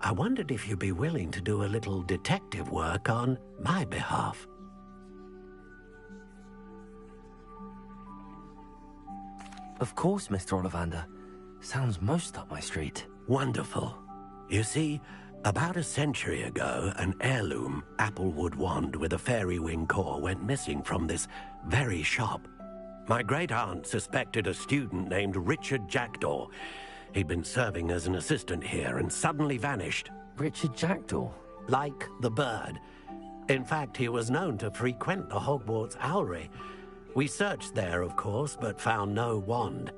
I wondered if you'd be willing to do a little detective work on my behalf. Of course, Mr. Ollivander. Sounds most up my street. Wonderful. You see, about a century ago, an heirloom applewood wand with a fairy wing core went missing from this very shop. My great-aunt suspected a student named Richard Jackdaw. He'd been serving as an assistant here and suddenly vanished. Richard Jackdaw? Like the bird. In fact, he was known to frequent the Hogwarts Owlery. We searched there, of course, but found no wand.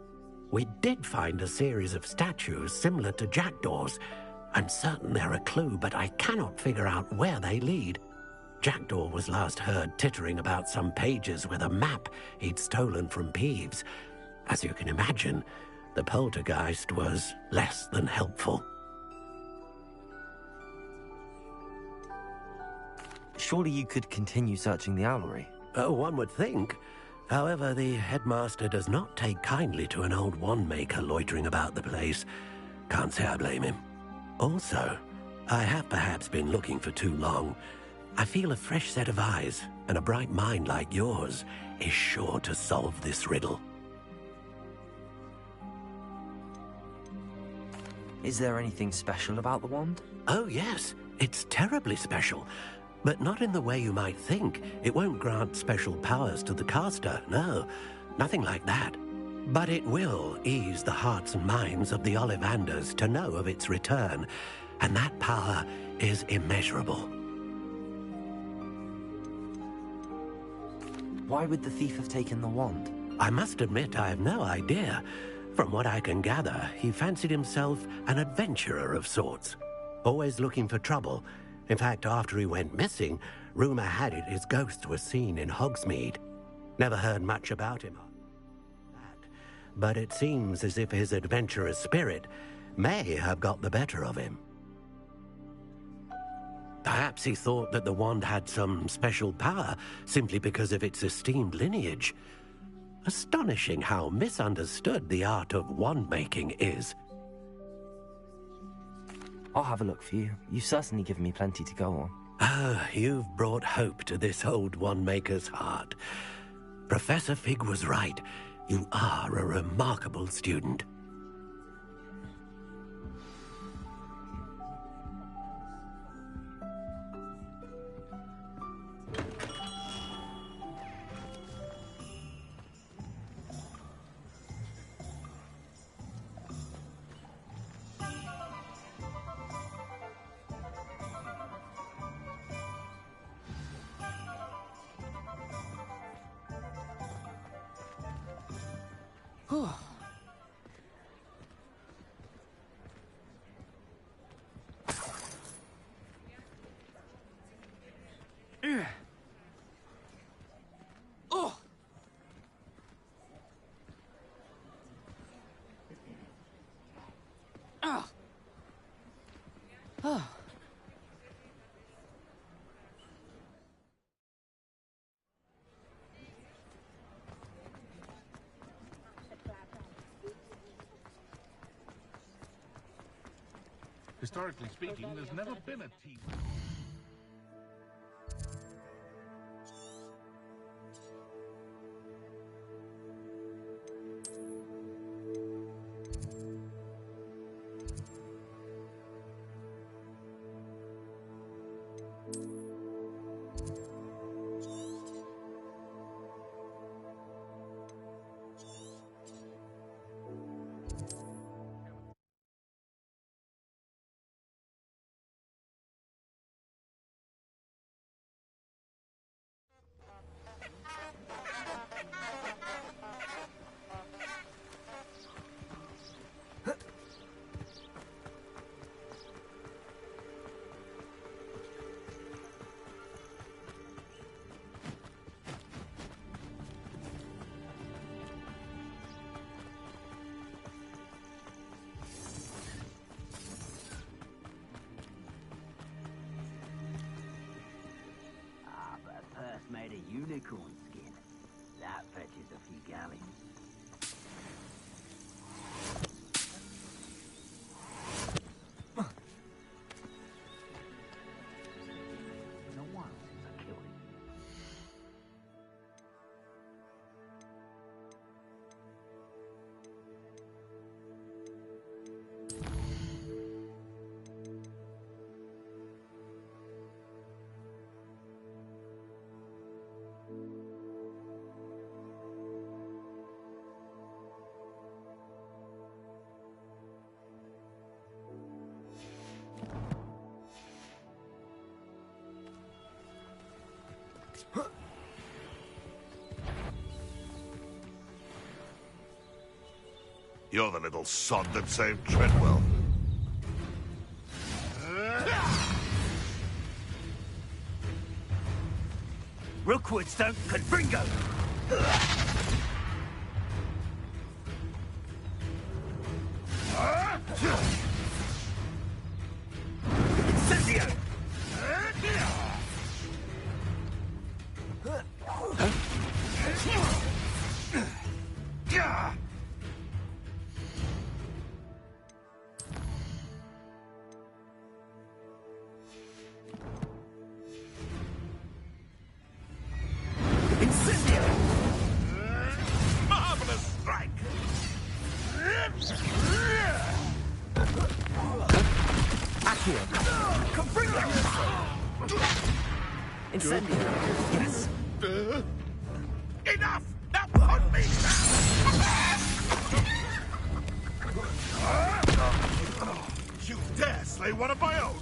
We did find a series of statues similar to Jackdaw's. I'm certain they're a clue, but I cannot figure out where they lead. Jackdaw was last heard tittering about some pages with a map he'd stolen from Peeves. As you can imagine, the poltergeist was less than helpful. Surely you could continue searching the owlery? Oh, one would think. However, the headmaster does not take kindly to an old wand-maker loitering about the place. Can't say I blame him. Also, I have perhaps been looking for too long. I feel a fresh set of eyes, and a bright mind like yours is sure to solve this riddle. Is there anything special about the wand? Oh, yes. It's terribly special. But not in the way you might think. It won't grant special powers to the caster, no. Nothing like that. But it will ease the hearts and minds of the Ollivanders to know of its return, and that power is immeasurable. Why would the thief have taken the wand? I must admit I have no idea. From what I can gather, he fancied himself an adventurer of sorts, always looking for trouble. In fact, after he went missing, rumor had it his ghost was seen in Hogsmeade. Never heard much about him. But it seems as if his adventurous spirit may have got the better of him. Perhaps he thought that the wand had some special power simply because of its esteemed lineage. Astonishing how misunderstood the art of wand-making is. I'll have a look for you. You've certainly given me plenty to go on. Ah, you've brought hope to this old wand-maker's heart. Professor Fig was right. You are a remarkable student. Historically speaking, there's never been a team. unicorn skin. That fetches a few galleys. Been a while since I killed it. You're the little sod that saved Treadwell. Rookwoods don't confringo! Incendio! Marvelous strike! Accio. Confringo! Incendio. Yes. Enough! Now put me down! You dare slay one of my own!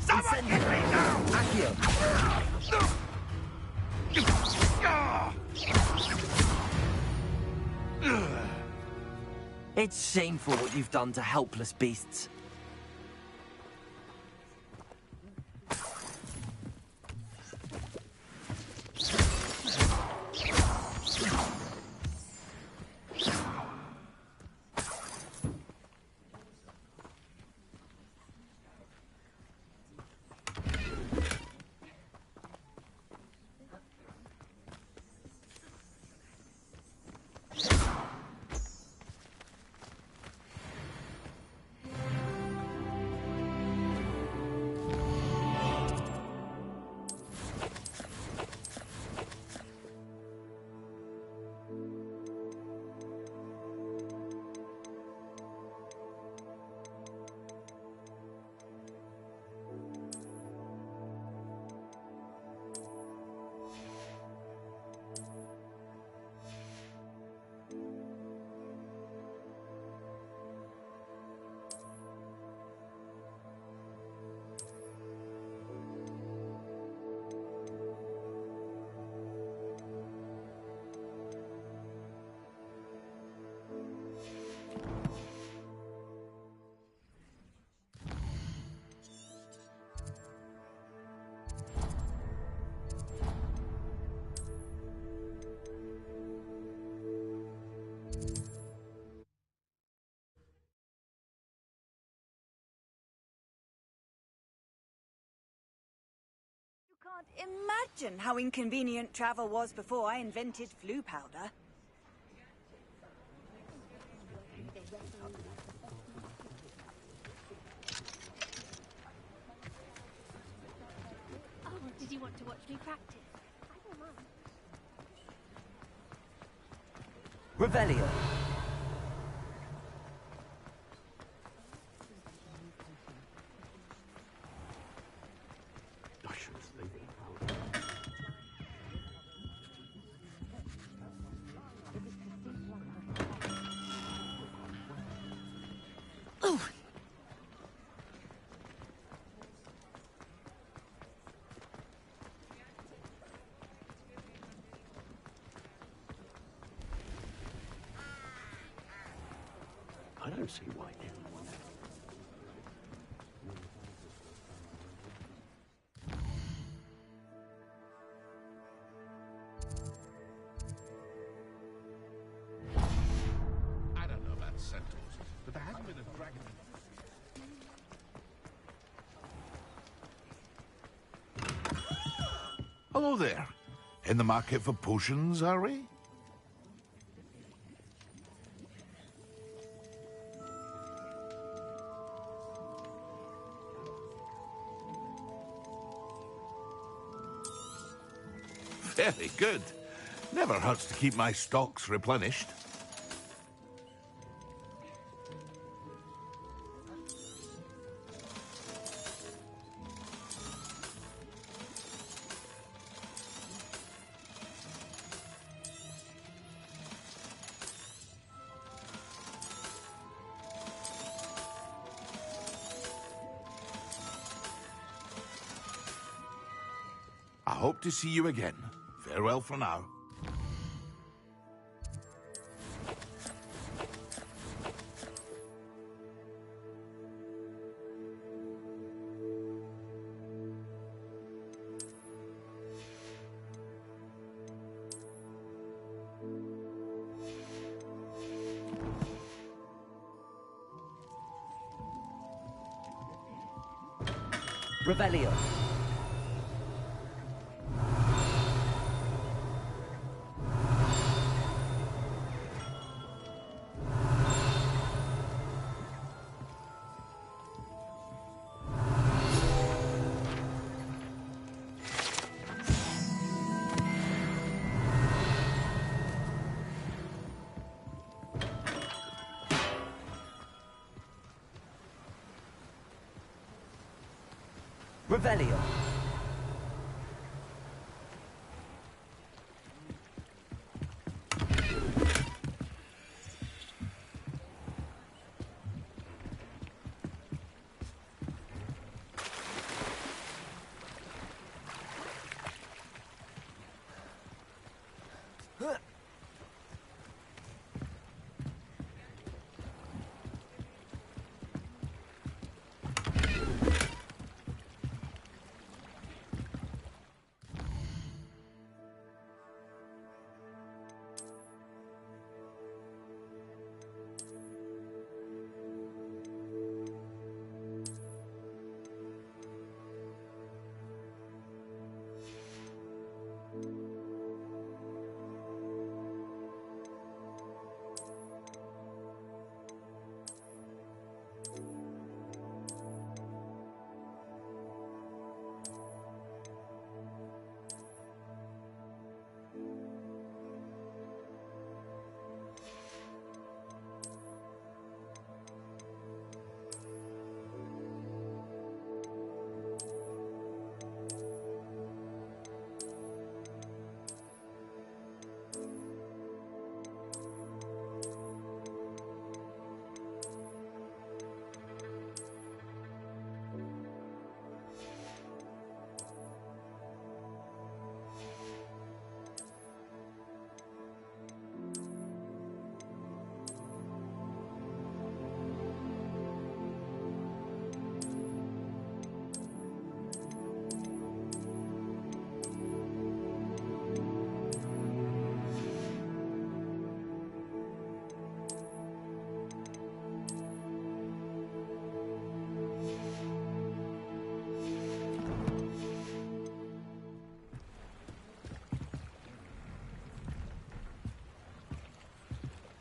Someone get me now! Accio. It's shameful what you've done to helpless beasts. Can't imagine how inconvenient travel was before I invented flu powder. Oh, did you want to watch me practice? I don't mind. Revelio. I don't see why anyone... Hello there. In the market for potions, are we? Very good. Never hurts to keep my stocks replenished. I hope to see you again. Farewell for now. Revelio. Revelio.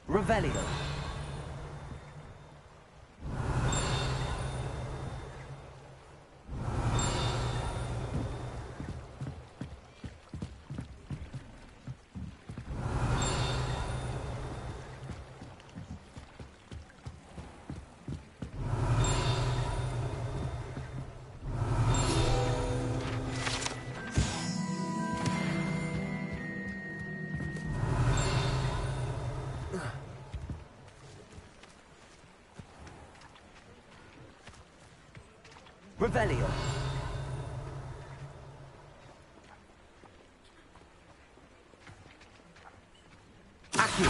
Revelio. Revelio. Accio.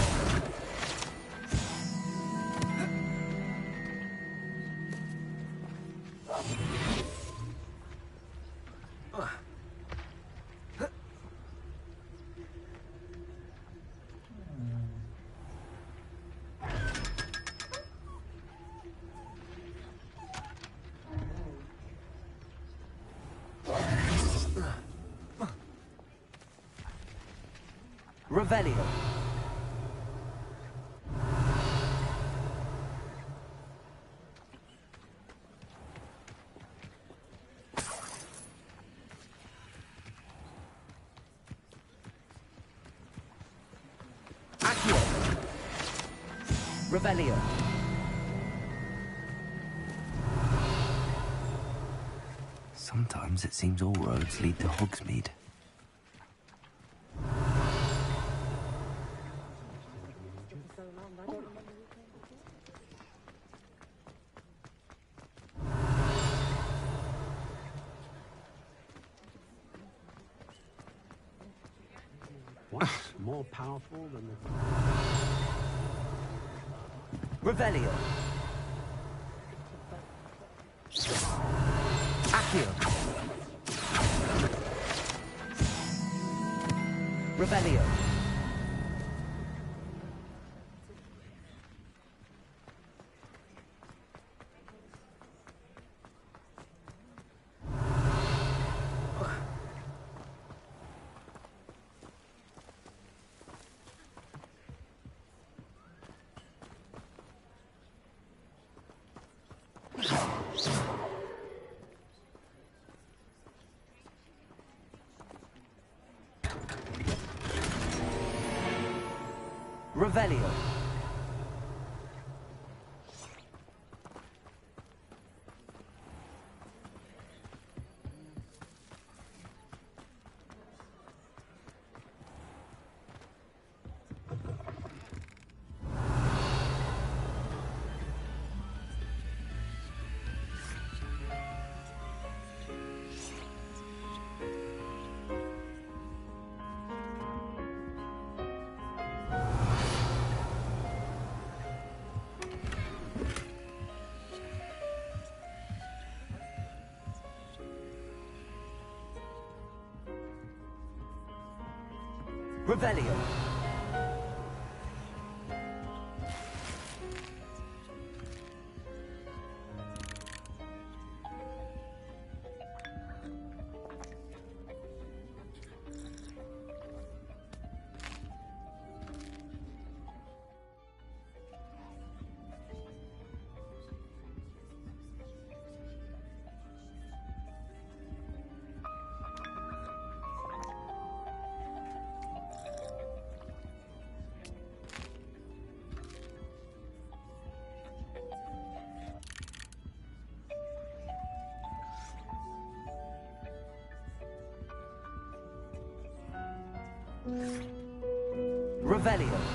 Revelio. Accio. Revelio. Sometimes it seems all roads lead to Hogsmeade. What's more powerful than the... Revelio. Accio. Revelio. Revelio. Revelio. Revelio.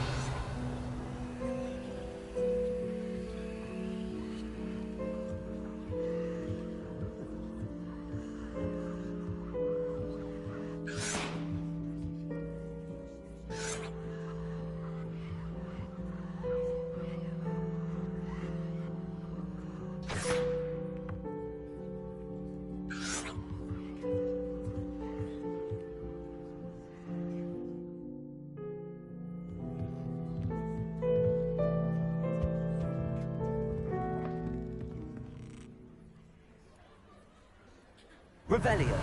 Revelio.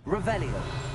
Revelio.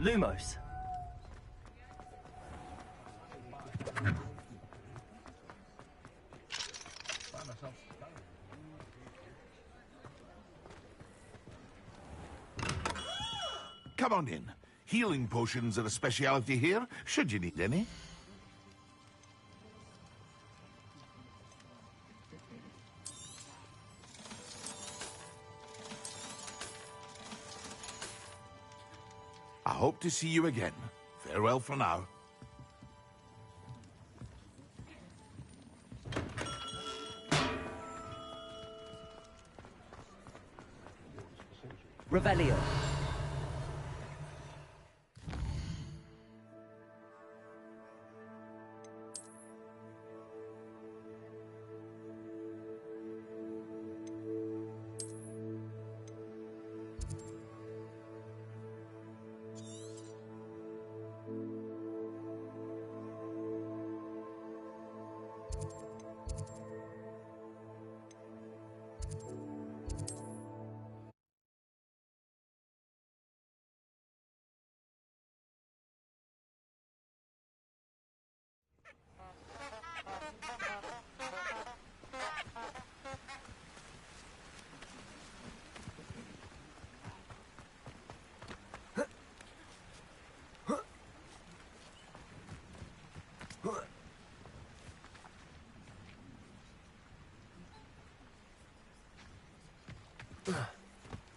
Lumos. Come on in. Healing potions are a speciality here, should you need any. I hope to see you again. Farewell for now. Revelio.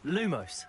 Lumos.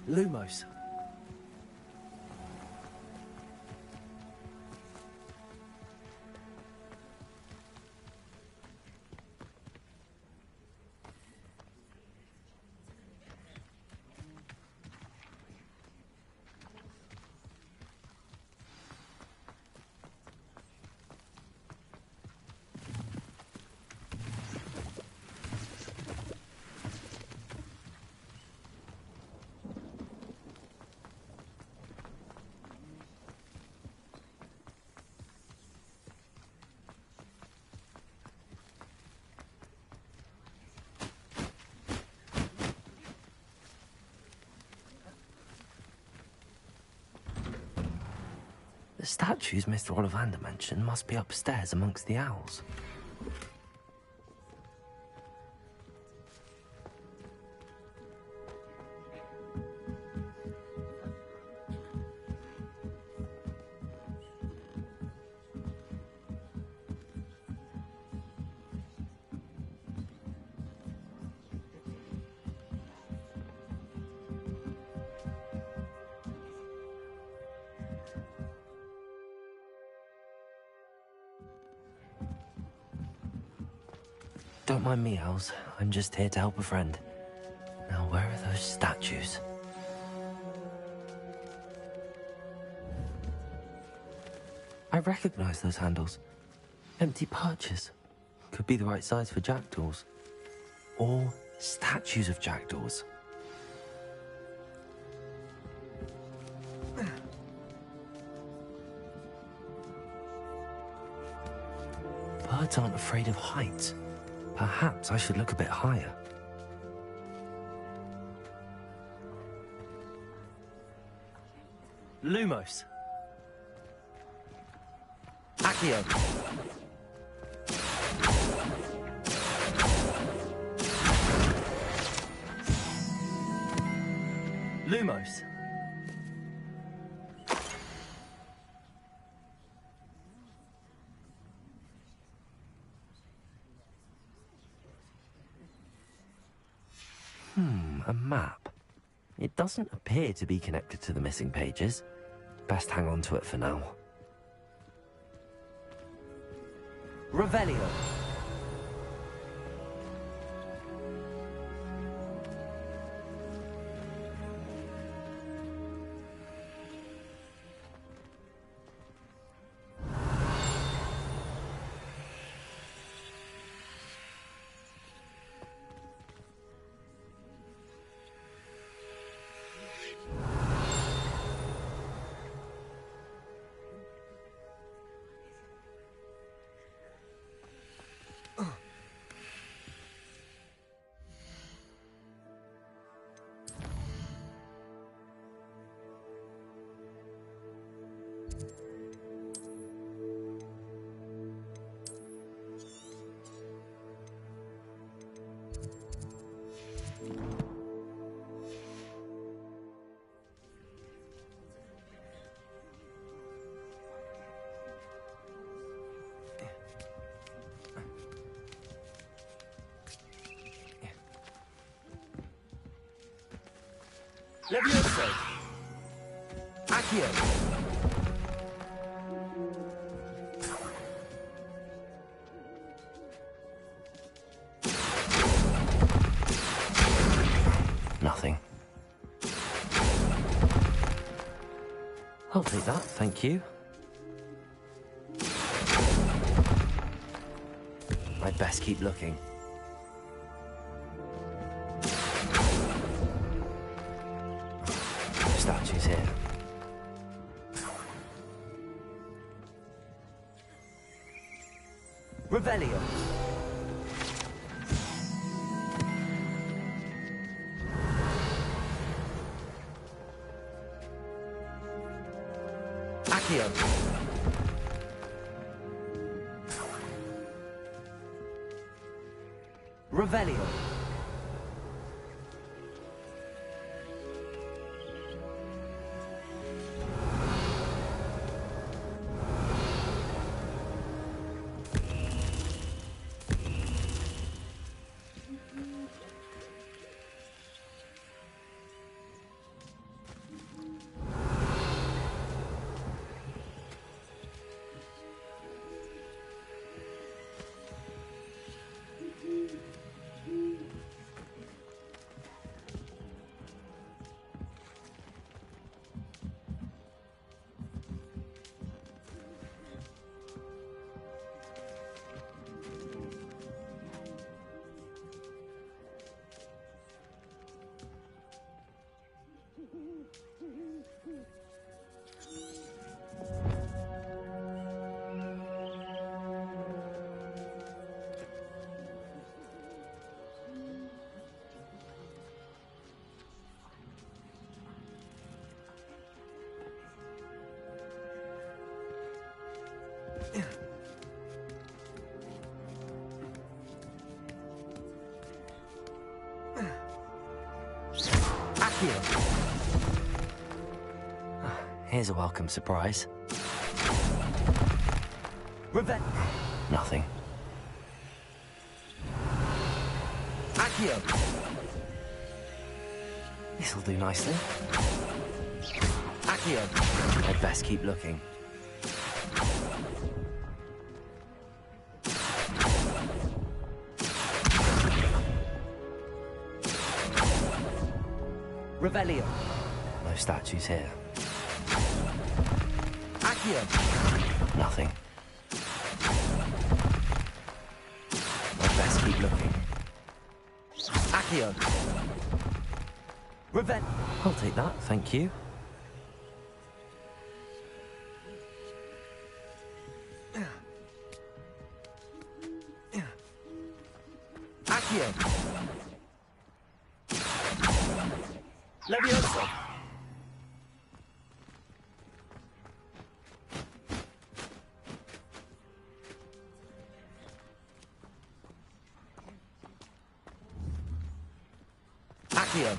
Lumos. The statues Mr. Ollivander mentioned must be upstairs amongst the owls. Don't mind me, owls. I'm just here to help a friend. Now, where are those statues? I recognize those handles. Empty perches. Could be the right size for jackdaws. Or statues of jackdaws. Birds aren't afraid of heights. Perhaps I should look a bit higher. Lumos. Accio. Lumos. A map. It doesn't appear to be connected to the missing pages. Best hang on to it for now. Revelio. Levioso. Accio. Nothing. I'll take that, thank you. I'd best keep looking. Statues here. Revelio. Accio. Revelio. Accio. Here's a welcome surprise. Nothing. Accio. This'll do nicely. Accio. I'd best keep looking. Revelio. No statues here. Accio. Nothing. I'd best keep looking. Accio. I'll take that, thank you. Accio. Levioso. Accio.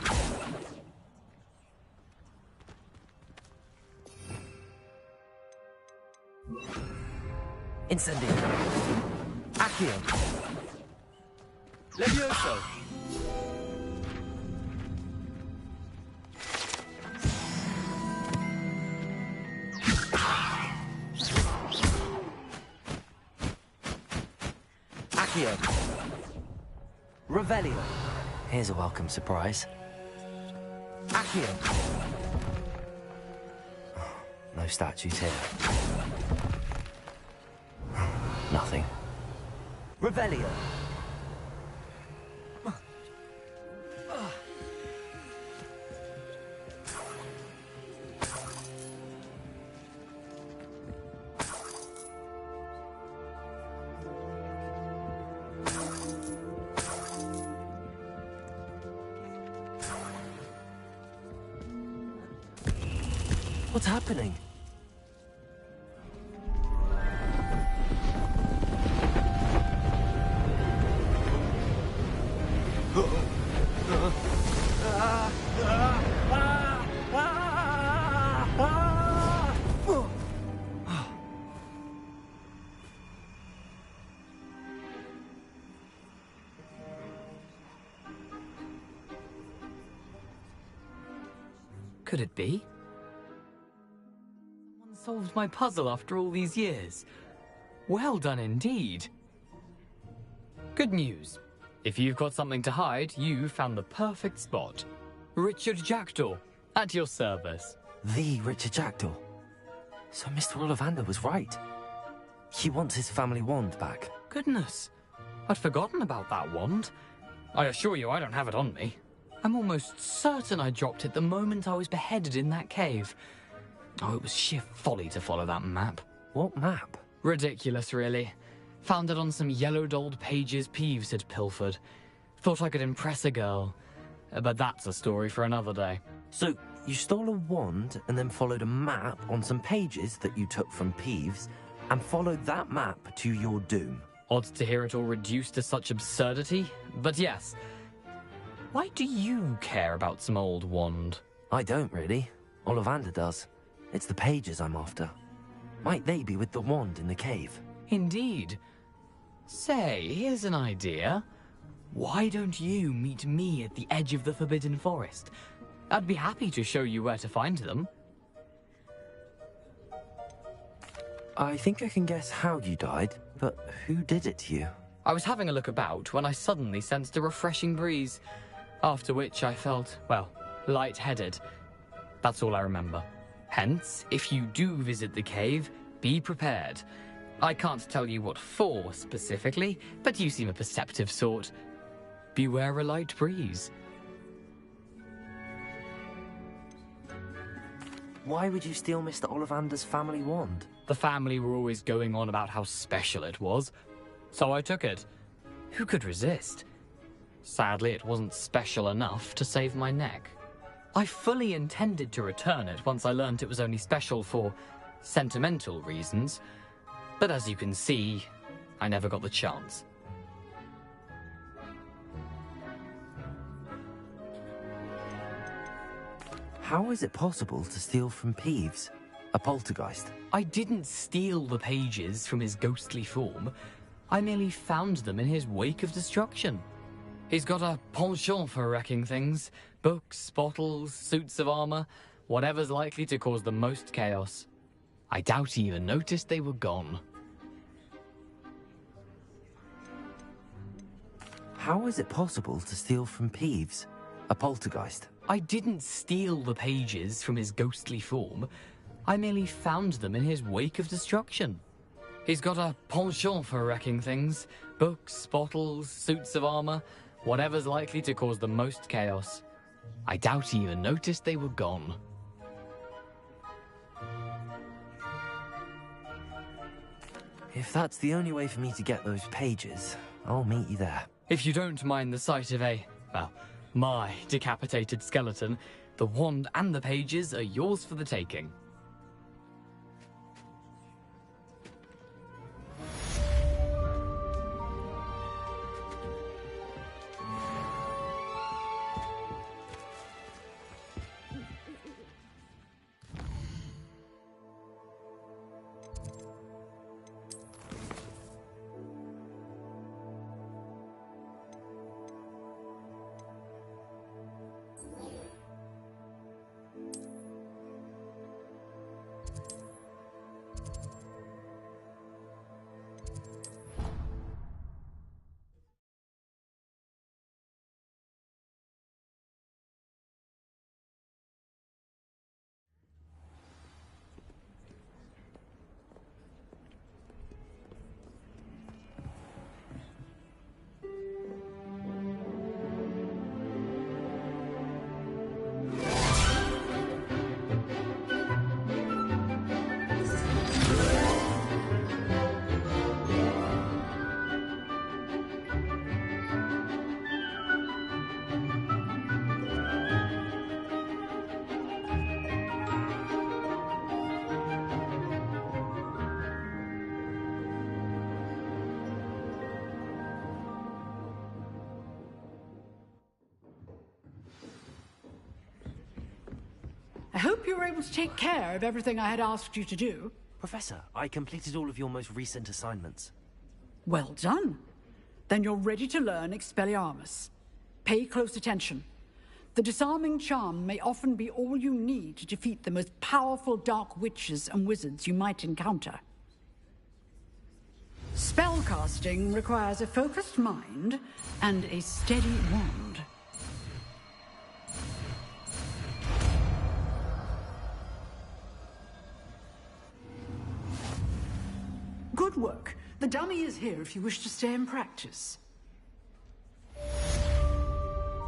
Incendio. Accio. Levioso. Accio. Revelio. Here's a welcome surprise. Accio. No statues here. Nothing. Revelio. What's happening? Could it be? Someone solved my puzzle after all these years. Well done indeed. Good news. If you've got something to hide, you found the perfect spot. Richard Jackdaw, at your service. The Richard Jackdaw. So Mr. Ollivander was right. He wants his family wand back. Goodness, I'd forgotten about that wand. I assure you I don't have it on me. I'm almost certain I dropped it the moment I was beheaded in that cave. Oh, it was sheer folly to follow that map. What map? Ridiculous, really. Found it on some yellowed old pages Peeves had pilfered. Thought I could impress a girl. But that's a story for another day. So, you stole a wand and then followed a map on some pages that you took from Peeves and followed that map to your doom. Odd to hear it all reduced to such absurdity, but yes. Why do you care about some old wand? I don't, really. Ollivander does. It's the pages I'm after. Might they be with the wand in the cave? Indeed. Say, here's an idea. Why don't you meet me at the edge of the Forbidden Forest? I'd be happy to show you where to find them. I think I can guess how you died, but who did it to you? I was having a look about when I suddenly sensed a refreshing breeze. After which I felt, well, lightheaded. That's all I remember. Hence, if you do visit the cave, be prepared. I can't tell you what for specifically, but you seem a perceptive sort. Beware a light breeze. Why would you steal Mr. Ollivander's family wand? The family were always going on about how special it was, so I took it. Who could resist? Sadly, it wasn't special enough to save my neck. I fully intended to return it once I learned it was only special for sentimental reasons, but as you can see, I never got the chance. How is it possible to steal from Peeves, a poltergeist? I didn't steal the pages from his ghostly form. I merely found them in his wake of destruction. He's got a penchant for wrecking things. Books, bottles, suits of armor, whatever's likely to cause the most chaos. I doubt he even noticed they were gone. How is it possible to steal from Peeves, a poltergeist? I didn't steal the pages from his ghostly form. I merely found them in his wake of destruction. He's got a penchant for wrecking things. Books, bottles, suits of armor, whatever's likely to cause the most chaos. I doubt he even noticed they were gone. If that's the only way for me to get those pages, I'll meet you there. If you don't mind the sight of my decapitated skeleton, the wand and the pages are yours for the taking. I hope you were able to take care of everything I had asked you to do. Professor, I completed all of your most recent assignments. Well done. Then you're ready to learn Expelliarmus. Pay close attention. The disarming charm may often be all you need to defeat the most powerful dark witches and wizards you might encounter. Spellcasting requires a focused mind and a steady wand. Good work. The dummy is here if you wish to stay and practice.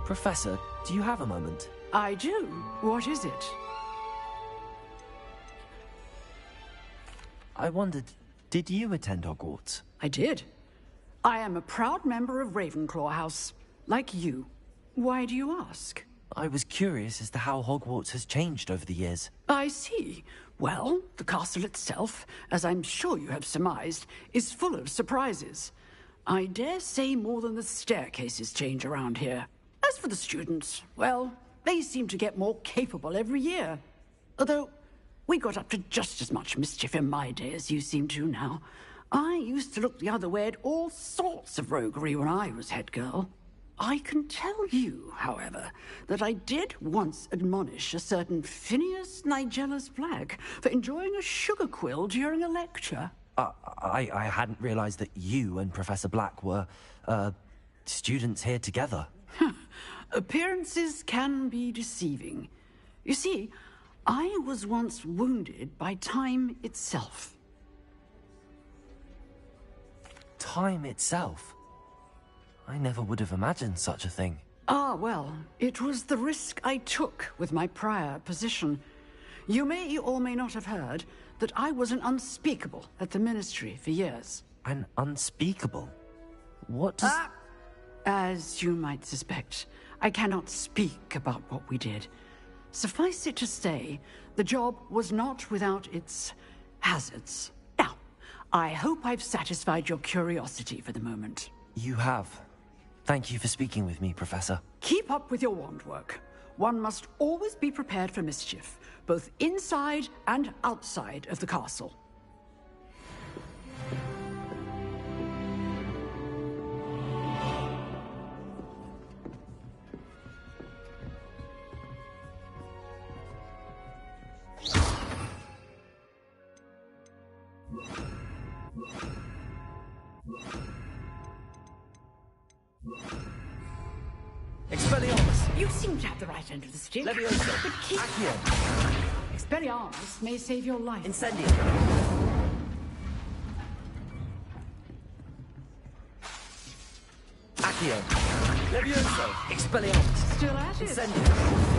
Professor, do you have a moment? I do. What is it? I wondered, did you attend Hogwarts? I did. I am a proud member of Ravenclaw House, like you. Why do you ask? I was curious as to how Hogwarts has changed over the years. I see. Well, the castle itself, as I'm sure you have surmised, is full of surprises. I dare say more than the staircases change around here. As for the students, well, they seem to get more capable every year. Although, we got up to just as much mischief in my day as you seem to now. I used to look the other way at all sorts of roguery when I was head girl. I can tell you, however, that I did once admonish a certain Phineas Nigellus Black for enjoying a sugar quill during a lecture. I hadn't realized that you and Professor Black were, students here together. Appearances can be deceiving. You see, I was once wounded by time itself. Time itself? I never would have imagined such a thing. Ah, well, it was the risk I took with my prior position. You may or may not have heard that I was an unspeakable at the Ministry for years. An unspeakable? What does... As you might suspect, I cannot speak about what we did. Suffice it to say, the job was not without its hazards. Now, I hope I've satisfied your curiosity for the moment. You have. Thank you for speaking with me, Professor. Keep up with your wand work. one must always be prepared for mischief, both inside and outside of the castle. Expelliarmus! You seem to have the right end of the stick. Levioso! But keep... Accio! Expelliarmus may save your life. Incendio! Accio! Levioso! Expelliarmus! Still at it? Incendio!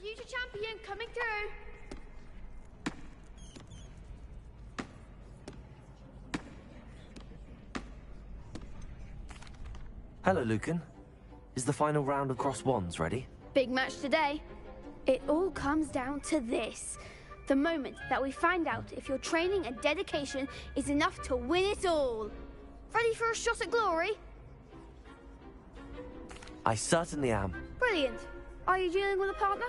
Future champion coming through. Hello, Lucan. Is the final round of Cross Wands ready? Big match today. It all comes down to this. The moment that we find out if your training and dedication is enough to win it all. Ready for a shot at glory? I certainly am. Brilliant. Are you dealing with a partner?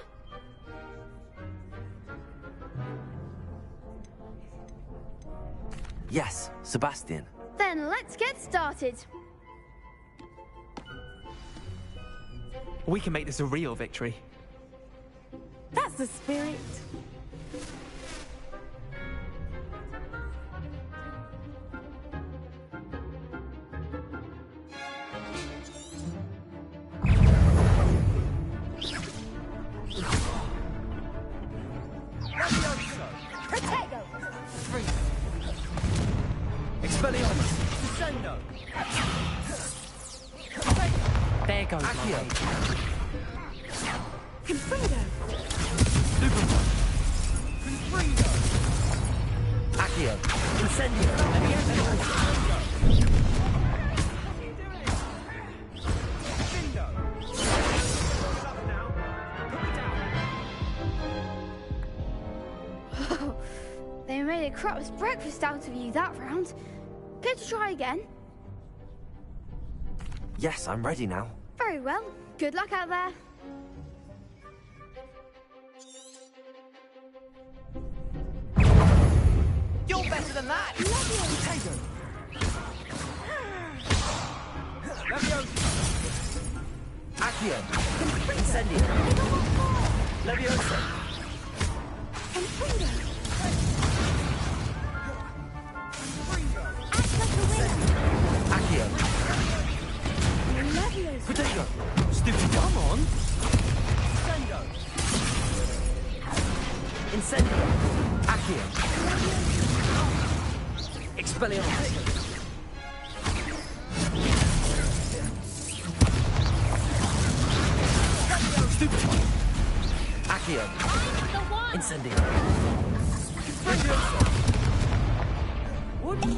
Yes, Sebastian. Then let's get started. We can make this a real victory. That's the spirit. Protego! Expelliarmus! Descendo! There goes Accio! Confringo! Superpunch! Confringo! Accio! Incendio! They made a crap's breakfast out of you that round. Care to try again? Yes, I'm ready now. Very well. Good luck out there. You're better than that! Potato! Levioso! Accio! Incendio! Levioso! Accio! Potato! Stupid, come on! Sendo! Incendio! Accio! Expelliarmus! Stupid! Accio! Incendio! Would you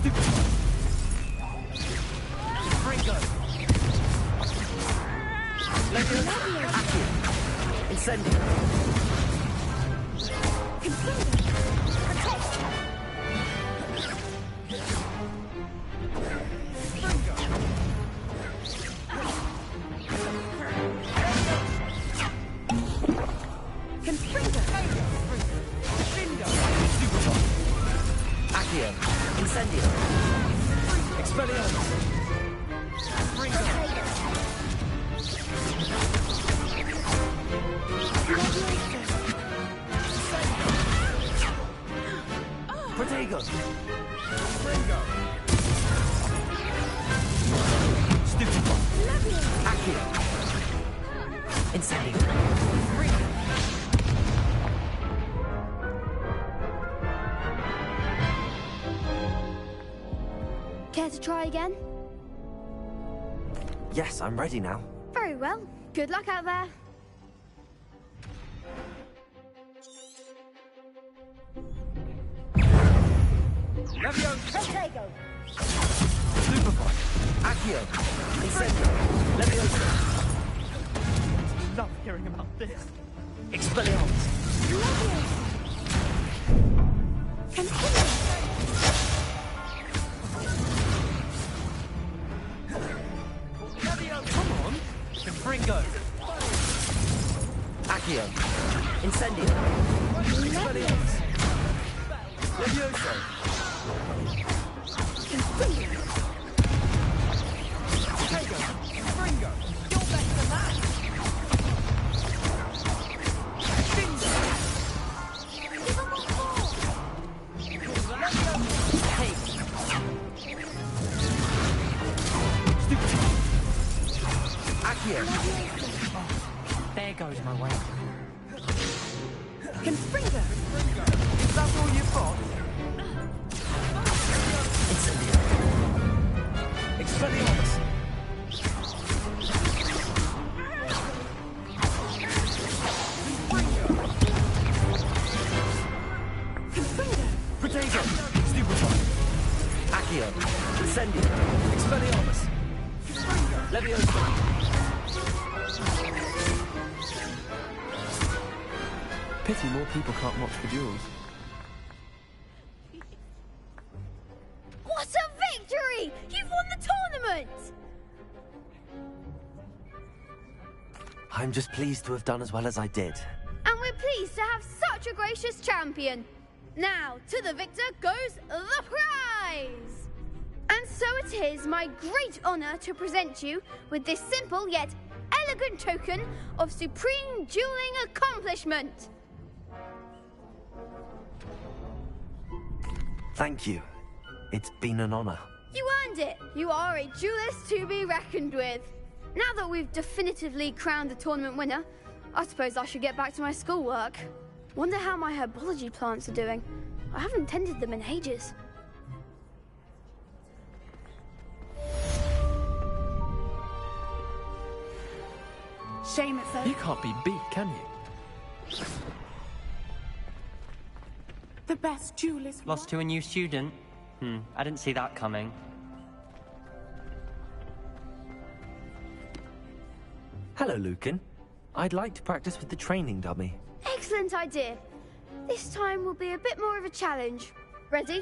Stupid! Fringo! Levioso! Accio! Incendio! Accio! Incendio! Expelliarmus! Protego! Fringo! Stupid one! Accio! Incendio! Care to try again? Yes, I'm ready now. Very well. Good luck out there. Protego! Superfly. Accio. Incendio. Levioso. Love hearing about this. Expelliarmus. Come on. Confringo. Accio. Incendio. Expelliarmus. Levioso. Protego! Fringo! You're better than that! Accio. There goes my way. Confringo! Is that all you've got? Incendio. Expelliarmus. Protego. Stupefy. Accio. Incendio. Expelliarmus. Levioso. Pity more people can't watch the duels. What a victory! You've won the tournament! I'm just pleased to have done as well as I did. And we're pleased to have such a gracious champion. Now, to the victor goes the prize! And so it is my great honor to present you with this simple yet elegant token of supreme dueling accomplishment. Thank you. It's been an honor. You earned it. You are a duelist to be reckoned with. Now that we've definitively crowned the tournament winner, I suppose I should get back to my schoolwork. Wonder how my herbology plants are doing. I haven't tended them in ages. Shame it's over. You can't be beat, can you? The best duelist. Lost to a new student? I didn't see that coming. Hello, Lucan. I'd like to practice with the training dummy. Excellent idea. This time will be a bit more of a challenge. Ready?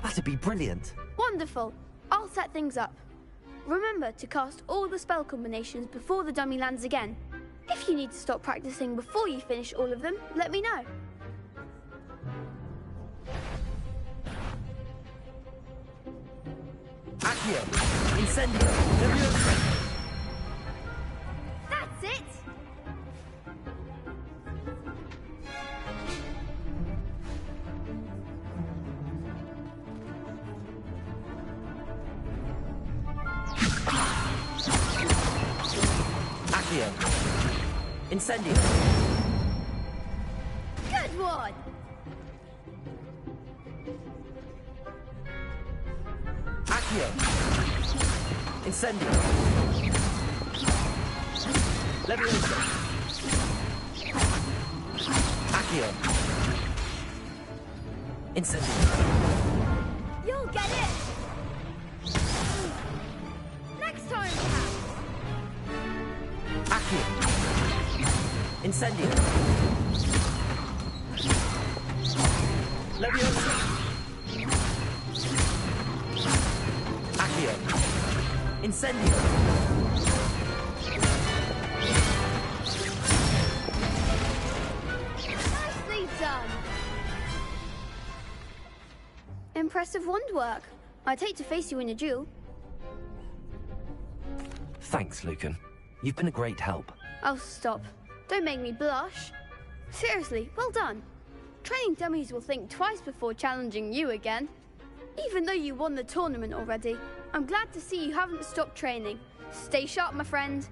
That'd be brilliant. Wonderful. I'll set things up. Remember to cast all the spell combinations before the dummy lands again. If you need to stop practicing before you finish all of them, let me know. Accio. Incendio. Levioso. That's it! Accio. Incendio. Good one! Accio. Incendio. Levioso. Accio. Incendio. You'll get it! Next time, perhaps. Accio. Incendio. Levioso. Accio. Incendio. Nicely done. Impressive wand work. I'd hate to face you in a duel. Thanks, Lucan. You've been a great help. Oh, stop. Don't make me blush. Seriously, well done. Training dummies will think twice before challenging you again. Even though you won the tournament already, I'm glad to see you haven't stopped training. Stay sharp, my friend.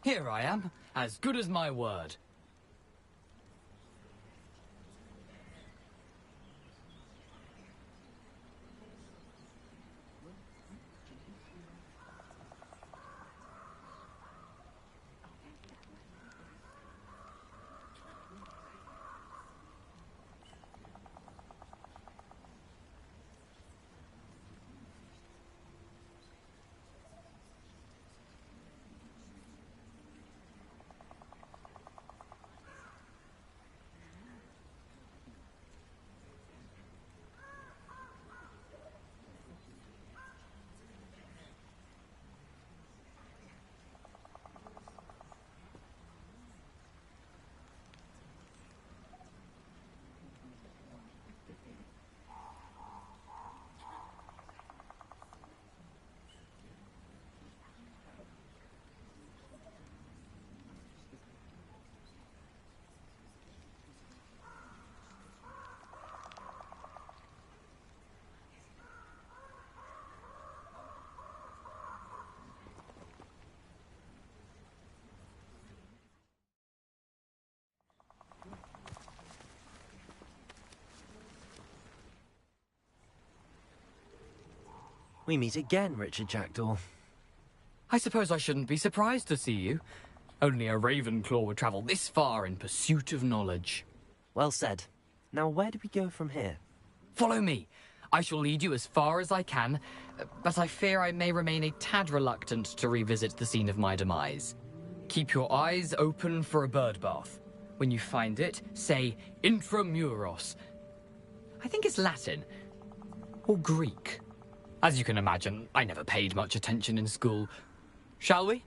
Here I am, as good as my word. We meet again, Richard Jackdaw. I suppose I shouldn't be surprised to see you. Only a Ravenclaw would travel this far in pursuit of knowledge. Well said. Now where do we go from here? Follow me. I shall lead you as far as I can, but I fear I may remain a tad reluctant to revisit the scene of my demise. Keep your eyes open for a bird bath. When you find it, say intramuros. I think it's Latin. Or Greek. As you can imagine, I never paid much attention in school. Shall we?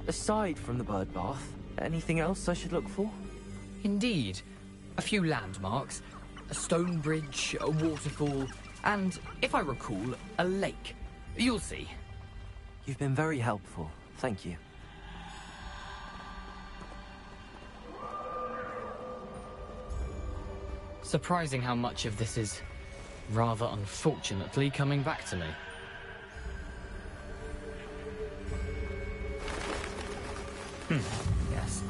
Aside from the bird bath, anything else I should look for? Indeed. A few landmarks, a stone bridge, a waterfall, and, if I recall, a lake. You'll see. You've been very helpful. Thank you. Surprising how much of this is, rather unfortunately, coming back to me. Yes.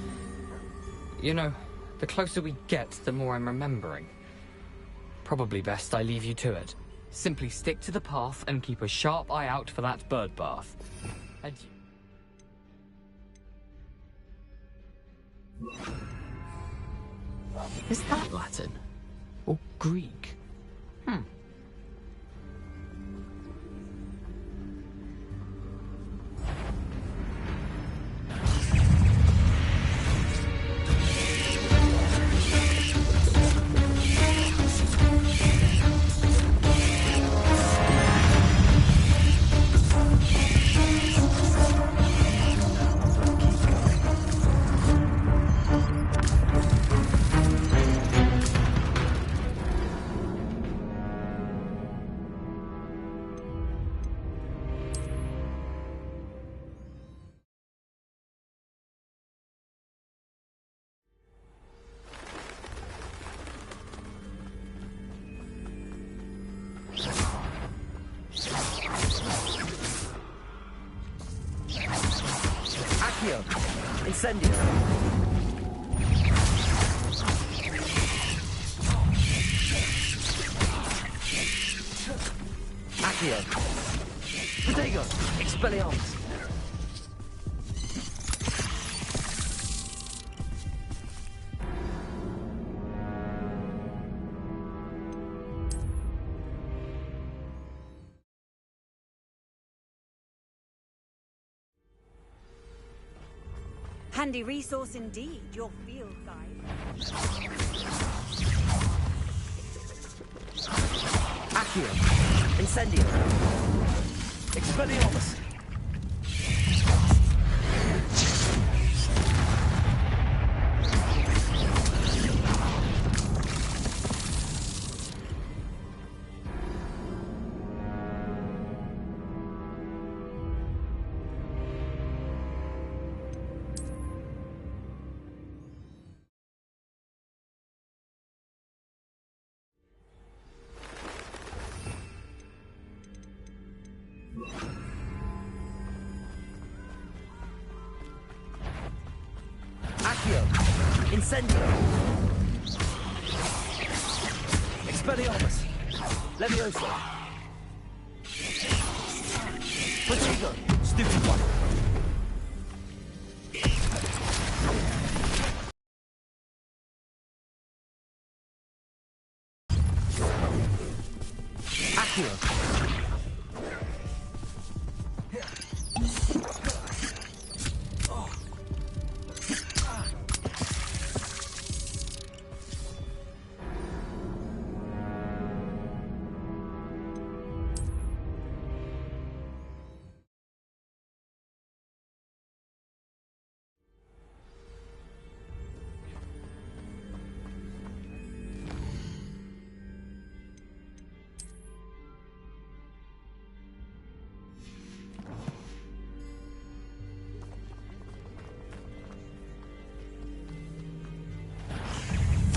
You know, the closer we get, the more I'm remembering. Probably best I leave you to it. Simply stick to the path and keep a sharp eye out for that bird bath. Adieu. Is that Latin? Or Greek? Incendio. Accio. Protego. Expelliarmus. Handy resource indeed, your field guide. Accio. Incendio. Expelliarmus. Accio! Incendio! Expelliarmus! Levioso! Protego! Stupid one! Accio!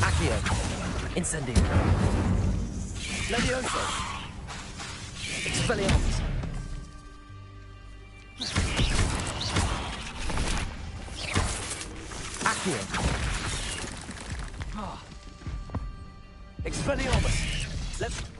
Accio! Incendio! Levioso! Expelliarmus! Accio! Expelliarmus!